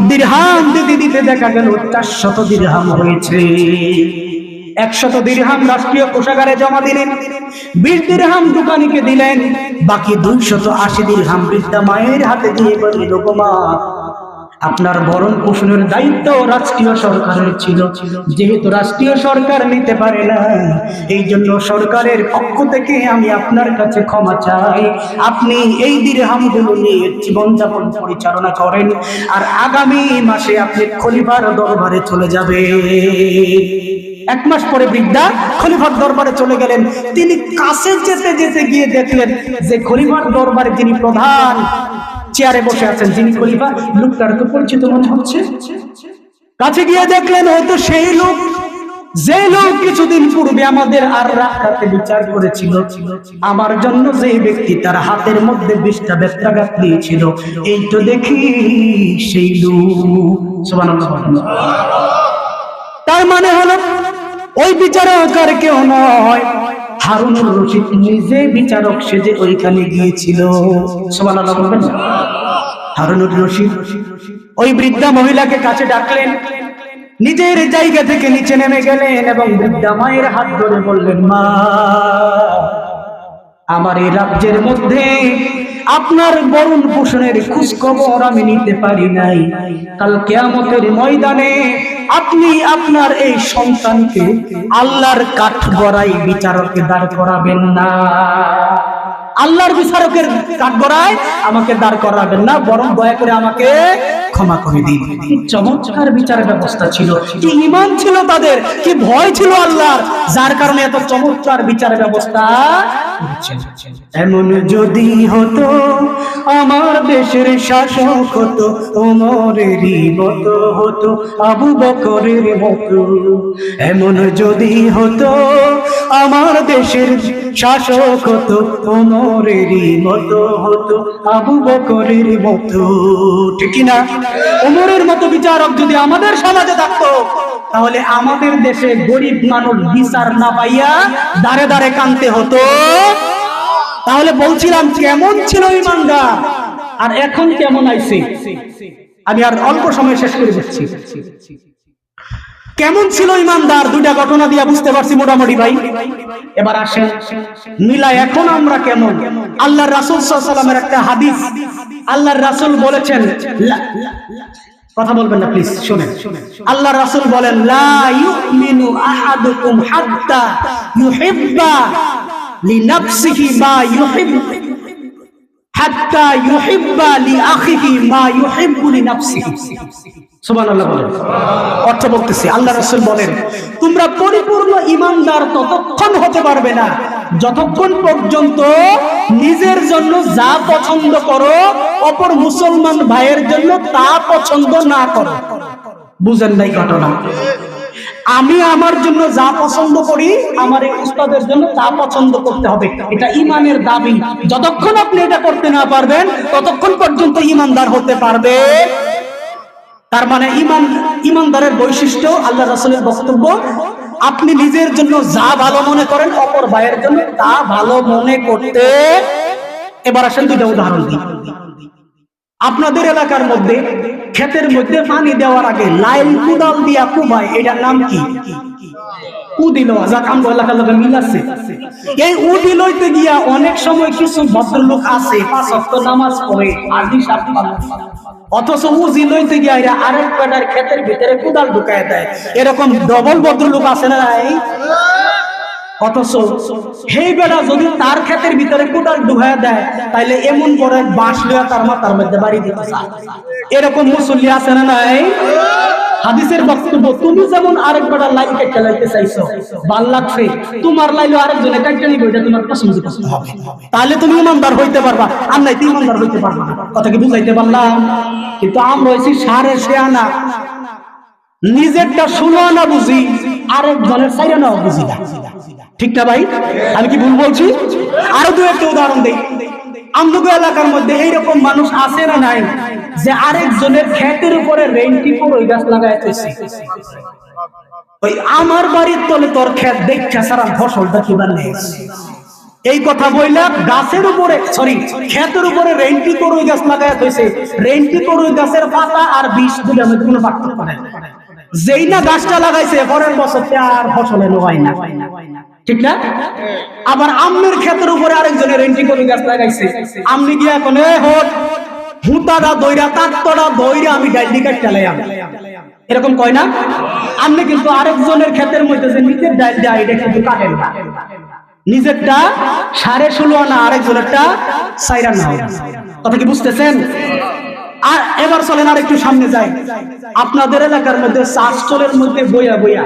দিরহাম দিতে দিতে দেখা গেল 400 দিরহাম হয়েছে। 100 দিরহাম রাষ্ট্রীয় কোষাগারে জমা দিলেন, 20 দিরহাম দোকানিকে দিলেন, বাকি 280 দিরহাম বৃদ্ধা মায়ের হাতে দিয়ে বললেন, গো মা, আপনার ভরণ পোষণের দায়িত্ব রাষ্ট্রীয় সরকারের ছিল, যেহেতু রাষ্ট্রীয় সরকার নিতে পারে না, এই জন্য সরকারের পক্ষ থেকে আমি আপনার কাছে ক্ষমা চাই। আপনি এই দিরহামগুলো নিয়ে জীবনযাপন পরিচালনা করেন, আর আগামী মাসে আপনি খলিফার দরবারে চলে যাবে। 1 মাস পরে বৃদ্ধা খলিফার দরবারে চলে গেলেন। তিনি কাছে যেতে যেতে গিয়ে দেখলেন যে খলিফার দরবারে যিনি প্রধান চেয়ারে বসে আছেন, যিনি খলিফা, লোকটার তো পরিচিত মনে হচ্ছে। কাছে গিয়ে দেখলেন হয়তো সেই লোক, যে লোক কিছুদিন পূর্বে আমাদের আর রাতে বিচার করেছিল। আমার জন্য যে ব্যক্তি তার হাতের মধ্যে 20টা বেত্রাঘাত দিয়েছিল, এই তো দেখি সেই লোক। সুবহানাল্লাহ। তার মানে হলো ওই বিচারক আর কেউ নয়, হারুনুর রশিদ নিজে বিচারক সেজে ওইখানে গিয়েছিল। সুবহানাল্লাহ বলবেন না? হারুনুর রশিদ ওই বৃদ্ধা মহিলাকে কাছে ডাকলেন, নিজের জায়গা থেকে নিচে নেমে গেলেন এবং বৃদ্ধা মায়ের হাত ধরে বললেন, মা, আমার এই রাজ্যের মধ্যে আপনার ভরণ পোষণের খোঁজ খবর আমি নিতে পারি নাই। কাল কিয়ামতের ময়দানে আপনি আপনার এই সন্তানকে আল্লাহর কাঠগড়ায় বিচারকে দাঁড় করাবেন না। আল্লাহর বিচারকের কাঠগড়ায় আমাকে দাঁড় করাবেন না, বরং দয়া করে আমাকে ক্ষমা করে দিন। চমৎকার বিচার ব্যবস্থা ছিল, কি ঈমান ছিল তাদের, কি ভয় ছিল আল্লাহর, যার কারণে এত চমৎকার বিচার ব্যবস্থা। এমন যদি হতো আমার দেশের শাসক হতো ওমরেরই মতো, হতো আবু বকরের মতো। এমন যদি হতো আমার দেশের শাসক হতো ওমরেরই মতো, হতো আবু বকরের মতো। ঠিক না? ওমরের মতো বিচারক যদি আমাদের সমাজে থাকতো, তাহলে আমাদের দেশে গরিব মানুষ বিচার না পাইয়া দাঁড়ে দাঁড়ে কাঁদতে হতো। তাহলে বলছিলাম কেমন ছিল ঈমানদার, আর এখন কেমন আইছে। আমি আর অল্প সময় শেষ করে দিচ্ছি। কেমন ছিল ঈমানদার, 2টা ঘটনা দিয়ে বুঝতে পারছি মোটামুটি ভাই। এবার আসেন মিলাই এখন আমরা কেমন। আল্লাহর রাসূল সাল্লাল্লাহু আলাইহি ওয়াসাল্লামের একটা হাদিস, আল্লাহর রাসূল বলেছেন, কথা বলবেন না প্লিজ, শুনেন। আল্লাহর রাসূল বলেন, লা ইউমিনু আহাদুকুম হাত্তা ইউহিব্বা লিনাফসিহি মা ইউহিব্বু হাত্তা ইউহিব্বা লিআখিহি মা ইউহিব্বু লিনাফসিহি। সুবহানাল্লাহ বলেন। অর্থ বলতেছি, আল্লাহ রাসূল বলেন, তোমরা পরিপূর্ণ ঈমানদার ততক্ষণ হতে পারবে না যতক্ষণ পর্যন্ত নিজের জন্য যা পছন্দ করো অপর মুসলমান ভাইয়ের জন্য তা পছন্দ না করো। বুঝেন নাই ঘটনা? আমি আমার জন্য যা পছন্দ করি আমার এই উস্তাদের জন্য তা পছন্দ করতে হবে, এটা ঈমানের দাবি। যতক্ষণ আপনি এটা করতে না পারবেন ততক্ষণ পর্যন্ত ঈমানদার হতে পারবে। তার মানে ঈমানদারের বৈশিষ্ট্য, আল্লাহ রাসূলের বক্তব্য, আপনি নিজের জন্য যা ভালো মনে করেন অপর ভাইয়ের জন্য তা ভালো মনে করতে। এবার আসেন 2টা উদাহরণ দিই। আপনাদের এলাকার মধ্যে ক্ষেতের মধ্যে পানি দেওয়ার আগে লাইল কুদাল দিয়া কুবায়, এটার নাম কি? উদিল। যাক আমগো এলাকার লোকে মিল আছে। এই উদি লইতে গিয়া অনেক সময় কিছু ভদ্রলোক আছে 5 ওয়াক্ত নামাজ পড়ে, আদি সাপ্তাহ, অথচ উজি লইতে গিয়া এরা আরেক পেটার ক্ষেতের ভিতরে কুদাল ঢুকায় দেয়। এরকম ডবল ভদ্রলোক আছে না নাই? অথচ সেই বেলা যদি তার ক্ষেতের ভিতরে কুদাল ঢুকায় দেয়, তাইলে এমন করে বাঁশ লইয়া তার মাথার মধ্যে বাড়ি দিতে চায়। এরকম মুসল্লি আছে না নাই? হাদিসের বক্তব্য, তুমি যেমন আরেকবার লাইন কেটে লাইতে চাইছো ভাল লাগছে, তোমার লাইলো আরেকজনে কাটতে নিবে, এটা তোমার পছন্দ হবে, তাহলে তুমি ইমানদার হইতে পারবা, আর নাই তুমি ইমানদার হইতে পারবা না। কথা কি বুঝাইতে পারলাম? কিন্তু আমরা হইছি সাড়ে শেয়ানা, নিজেরটা 16 আনা বুঝি, আরেকজনের 4 আনা বুঝি না। ঠিক না ভাই? আমি কি ভুল বলছি? আরো দু একটা উদাহরণ দেই। আমদুগো এলাকার মধ্যে এইরকম মানুষ আছে না নাই, যে আরেকজনের ক্ষেতের উপরে রেন্টি করে গাছ লাগাইতেছে। ওই আমার বাড়ির তলে তোর ক্ষেত দেখা সারা ফসলটা কিবার নেই, এই কথা বইলা গাছের উপরে, সরি ক্ষেতের উপরে রেন্টি করে গাছ লাগাইতেছে। রেন্টি করে গাছের পাতা আর বিষ দুটোর মধ্যে কোনো পার্থক্য নাই। যেই না গাছটা লাগাইছে পরের বছর আর ফসলে হয় না, ঠিক না? আবার আমনের ক্ষেতের উপরে আরেকজনের রেন্টি করে গাছ লাগাইছে, আমনি গিয়া এখন হোট হুতাটা দইরা তাত্তটা দইরা আমি ডাইলি কাট চালাইয়াম, এরকম কয় না? আমনি কিন্তু আরেকজনের ক্ষেতের মধ্যে যে নিজের ডাইল দেয় এটা কিন্তু কাটেন না, নিজেরটা 16.5 আনা, আরেকজনেরটা 4 আনা। কথা কি বুঝতেছেন? আর এবার চলেন আর একটু সামনে যাই। আপনাদের এলাকার মধ্যে চাষচলের মধ্যে বইয়া বইয়া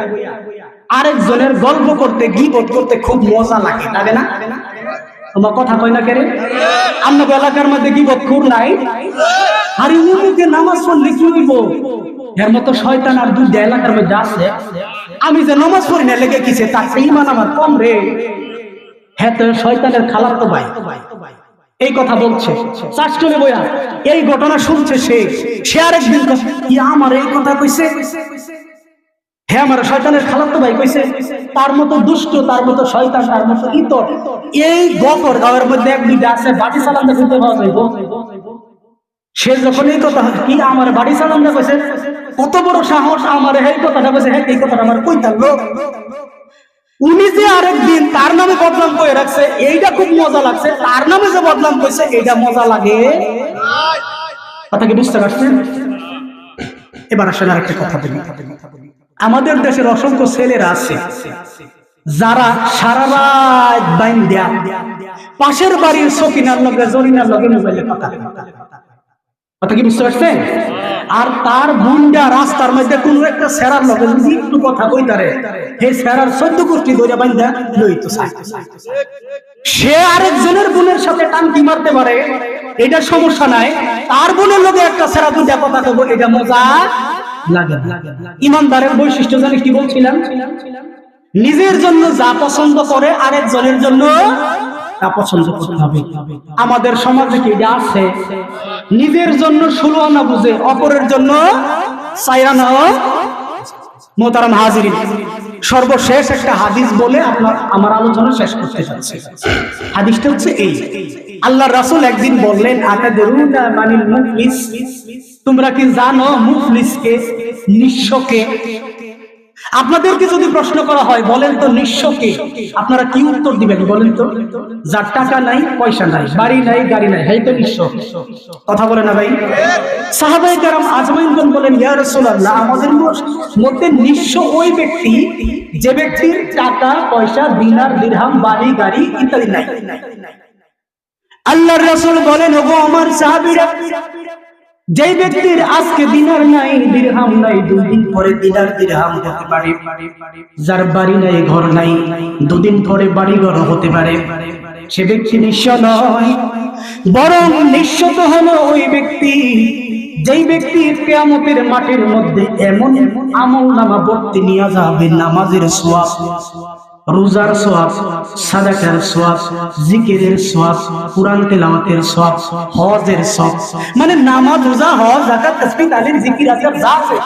আরেকজনের গল্প করতে, গীবত করতে খুব মজা লাগে, লাগে না? তোমার কথা কয় না কেরে? আপনাদের এলাকার মধ্যে গীবত খুব নাই? আর ইউনিকে নামাজ পড়লে কি হইব, এর মতো শয়তান আর দুই এলাকার মধ্যে আছে। আমি যে নামাজ পড়ি না লেগে কিছে, তার ঈমান আমার কম রে। হ্যাঁ, তো শয়তানের খালাতো ভাই এই কথা বলছে চাষটলে বইয়া, এই ঘটনা শুনছে সে আরেকদিন আমার এই কথা কইছে, হ্যাঁ আমার শয়তানের খালাতো ভাই কইছে, তার মতো দুষ্ট, তার মতো শয়তান, তার মতো ইতর এই গফর গাঁয়ের মধ্যে এক দুইটা আছে, বাড়ি সালামটা শুনতে পাওয়া যাইব। সে যখন এই কথা কি আমার বাড়ি সালামটা কইছে, কত বড় সাহস আমার এই কথাটা কইছে, হ্যাঁ এই কথাটা আমার কইতাল লোক। উনি যে আরেকদিন তার নামে বদনাম করে রাখছে, এইটা খুব মজা লাগছে, তার নামে যে বদনাম কইছে এইটা মজা লাগে। কথা কি বুঝতে পারছেন? এবার আসেন আরেকটা কথা বলি। আমাদের দেশের অসংখ্য ছেলেরা আছে যারা সারা রাত বাইন্দা পাশের বাড়ির সকিনার লগে জরিনার লগে মোবাইলে কথা বলে। কথা কি বুঝতে পারছেন? আর তার বুনটা রাস্তার মধ্যে কোন একটা সেরার লগে যদি একটু কথা কইতারে, এই সেরার 14 গোষ্ঠী ধরে বাইন্দা লইতো চায়। সে আরেকজনের বোনের সাথে টানকি মারতে পারে, এটা সমস্যা নাই। তার বোনের লগে একটা সেরা দুইটা কথা কইব, এটা মজা লাগে না। ইমানদারের বৈশিষ্ট্য জানি কি বলছিলাম? নিজের জন্য যা পছন্দ করে আরেকজনের জন্য তা পছন্দ করতে হবে। আমাদের সমাজে কি এটা আছে? নিজের জন্য 16 আনা বুঝে, অপরের জন্য 4 আনা। মোহতারাম হাজিরিন, সর্বশেষ একটা হাদিস বলে আমার আলোচনা শেষ করতে যাচ্ছি। হাদিসটা হচ্ছে এই, আল্লাহর রাসূল একদিন বললেন, আতাদরুনা মানিল মুফলিস, তোমরা কি জানো মুফলিসকে, নিঃস্বকে? আপনাদেরকে যদি প্রশ্ন করা হয় বলেন তো নিঃস্বকে, আপনারা কি উত্তর দিবেন বলেন তো? যার টাকা নাই, পয়সা নাই, বাড়ি নাই, গাড়ি নাই, এই তো নিঃস্ব। কথা বলে না ভাই? সাহাবায়ে কেরাম আজমাইনগণ বলেন, ইয়া রাসূলুল্লাহ, আমাদের মধ্যে নিঃস্ব ওই ব্যক্তি যে ব্যক্তির টাকা পয়সা, দিনার দিরহাম, বাড়ি গাড়ি ইত্যাদি নাই। আল্লাহর রাসূল বলেন, ওগো আমার সাহাবীরা, যেই ব্যক্তির আজকে দিনার নাই, দিরহাম নাই, 2 দিন পরে দিনার দিরহাম হতে পারে। যার বাড়ি নাই, ঘর নাই, 2 দিন পরে বাড়ি ঘর হতে পারে। সে ব্যক্তি নিঃস্ব নয়, বরং নিঃস্ব তো হলো ওই ব্যক্তি যেই ব্যক্তি কিয়ামতের মাঠের মধ্যে এমন আমলনামা ভর্তি নিয়ে যাবে, নামাজের সওয়াব, রোজার সওয়াব, সাদাকার সওয়াব, জিকিরের সওয়াব, কুরআন তেলাওয়াতের সওয়াব, হজের সওয়াব, মানে নামাজ, রোজা, হজ, যাকাত, তাসবিহ, তাহলিল, জিকির, আজকার যা আছে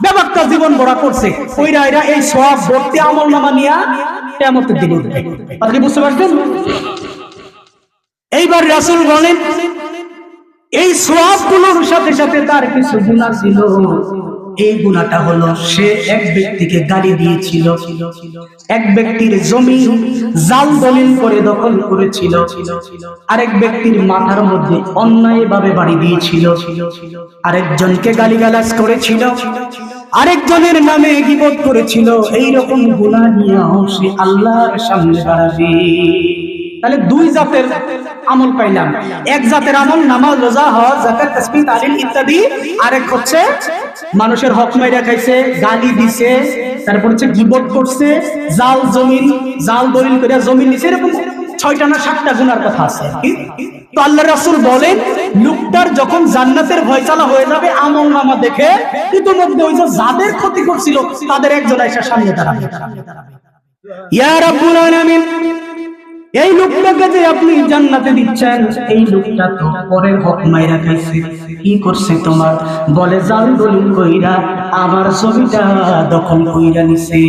ব্যবস্থা জীবন ভরা করছে, ওইরা এই সওয়াব ভর্তি আমলনামা নিয়ে কিয়ামতের দিন উঠবে। আপনি বুঝতে পারছেন? এইবার রাসূল বলেন, এই সওয়াবগুলোর সাথে সাথে তার কিছু গুনাহ ছিল। এই গুনাহটা হলো, সে এক ব্যক্তিকে গালি দিয়েছিল, এক ব্যক্তির জমি জাল দলিল করে দখল করেছিল, আরেক ব্যক্তির মাথার মধ্যে অন্যায়ভাবে বাড়ি দিয়েছিল, আরেকজনকে গালিগালাজ করেছিল, আরেকজনের নামে গীবত করেছিল। এই রকম গুনাহ নিয়ে সে আল্লাহর সামনে দাঁড়াবে। তাহলে 2 জাতের আমল পাইলাম। এক জাতের আমল নামাজ, রোজা, হজ, যাকাত, তাসবিহ, তাহলিল ইত্যাদি, আরেক হচ্ছে মানুষের হক মাইরা খাইছে, গালি দিছে, তারপর হচ্ছে গীবত করছে, জাল দলিল করে জমিন নিছে, এরকম 6টা না 7টা গুনার কথা আছে। তো আল্লাহ রাসূল বলেন লোকটার যখন জান্নাতের ফয়সালা হয়ে যাবে আমলনামা দেখে, ইতোমধ্যে ওই যে যাদের ক্ষতি করছিল তাদের একজন এসে সামনে দাঁড়াবে, ইয়া রাব্বুল আলামিন, এই লোকটাকে যে আপনি জান্নাতে দিচ্ছেন, এই লোকটা তো পরের হক মাইরা খাইছে, কি করছে তোমার? বলে জাল দলিল কইরা আমার জমিটা দখল কইরা নিছে।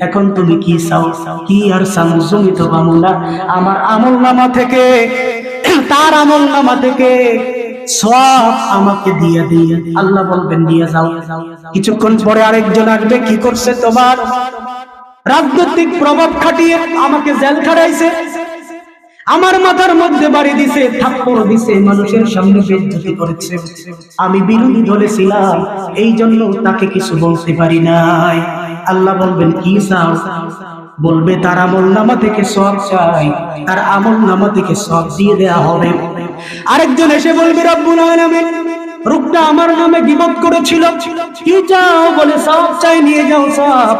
এখন তুমি কি চাও? কি আর চাও? জমি তো পাবো না, আমার আমলনামা থেকে, তার আমলনামা থেকে সওয়াব আমাকে দিয়ে দিয়ে। আল্লাহ বলবেন নিয়ে যাও। কিছুক্ষণ পরে আরেকজন আসবে, কি করছে তোমার? রাজনৈতিক প্রভাব খাটিয়ে আমাকে জেল খাটাইছে, আমার মাথার মধ্যে বাড়ি দিছে, থাপ্পড় দিছে, মানুষের সামনে বেইজ্জতি করেছে, আমি বিরোধী দলে ছিলাম, এই জন্য তাকে কিছু বলতে পারি নাই। আল্লাহ বলবেন কি চাও? বলবে তার আমলনামা থেকে সওয়াব চাই, তার আমলনামা থেকে সওয়াব দিয়ে দেয়া হবে। আরেকজন এসে বলবে রব্বুল আলামিন, লোকটা আমার নামে গীবত করেছিল, কি চাও? বলে সওয়াব চাই, নিয়ে যাও সওয়াব।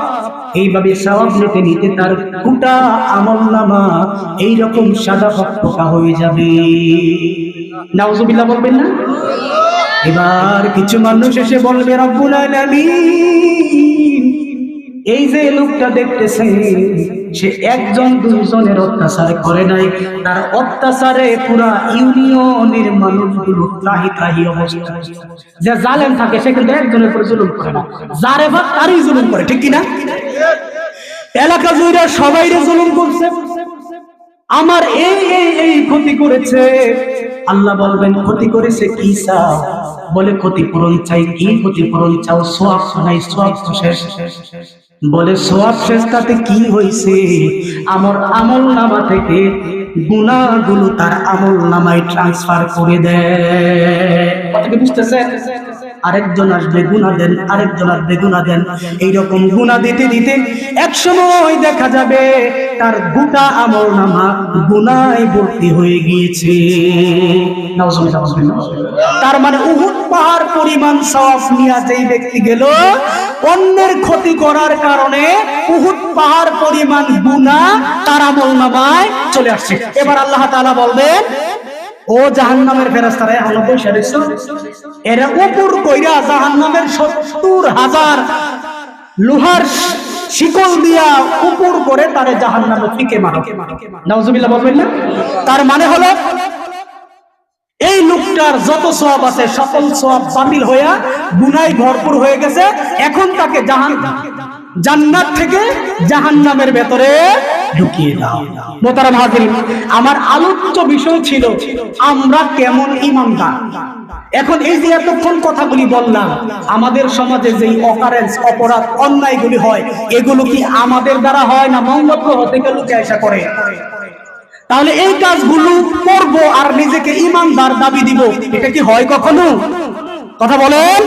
এইভাবে সওয়াব নিতে নিতে তার গোটা আমলনামা এইরকম সাদা ফকফকা হয়ে যাবে। নাউজুবিল্লাহ বলবেন না? এবার কিছু মানুষ এসে বলবে রব্বুল আলামিন, এই যে লোকটা দেখতেছে সে একজন দুইজনের অত্যাচার করে নাই, তার অত্যাচারে পুরা ইউনিয়নের মানুষগুলো ত্রাহি ত্রাহি অবস্থা। যে জালেম থাকে সে কিন্তু একজনের উপর জুলুম করে না, যারে ভাগ তারই জুলুম করে, ঠিক কিনা? এলাকা জুড়ে সবাই জুলুম করছে, আমার এই ক্ষতি করেছে। আল্লাহ বলবেন ক্ষতি করেছে কি চাও? বলে ক্ষতিপূরণ চাই। কি ক্ষতিপূরণ চাও? সওয়াব নাই, সওয়াব শেষ। বলে সওয়াব শেষ, তাতে কি হয়েছে? আমার আমলনামা থেকে গুনাহগুলো তার আমলনামায় ট্রান্সফার করে দেয়। কথা কি বুঝতেছেন? আরেকজন আসবে গুনাহ দেন, আরেকজন আসবে গুনাহ দেন, এইরকম গুনাহ দিতে দিতে একসময় দেখা যাবে তার গোটা আমলনামা গুনাহে ভর্তি হয়ে গিয়েছে। তার মানে উহুদ পাহাড় পরিমাণ সওয়াব নিয়ে যেই ব্যক্তি গেল, অন্যের ক্ষতি করার কারণে উহুদ পাহাড় পরিমাণ গুনাহ তার আমলনামায় চলে আসছে। এবার আল্লাহ তাআলা বলবেন, ও জাহান্নামের ফেরেশতারা, এখনো বসে রইছো, এরা উপর কইরা জাহান্নামের 70,000 লোহার শিকল দিয়া উপর করে তারে জাহান্নামে ফিকে মারো। নাউজুবিল্লাহ বলবেন না? তার মানে হলো এই লোকটার যত সওয়াব আছে সকল সওয়াব বাতিল হইয়া গুনাহে ভরপুর হয়ে গেছে। এখন তাকে জান্নাত থেকে জাহান্নামের ভেতরে ঢুকিয়ে দাও। মোহতারাম হাজিরিন, আমার আলোচ্য বিষয় ছিল আমরা কেমন ঈমানদার। এখন এই যে এতক্ষণ কথাগুলি বললাম, আমাদের সমাজে যেই অকারেন্স, অপরাধ, অন্যায়গুলি হয়, এগুলো কি আমাদের দ্বারা হয় না মোহাম্মদ থেকে লুকে আসা করে? তাহলে এই কাজগুলো করব আর নিজেকে ঈমানদার দাবি দিব, এটা কি হয় কখনো? কথা বলেন।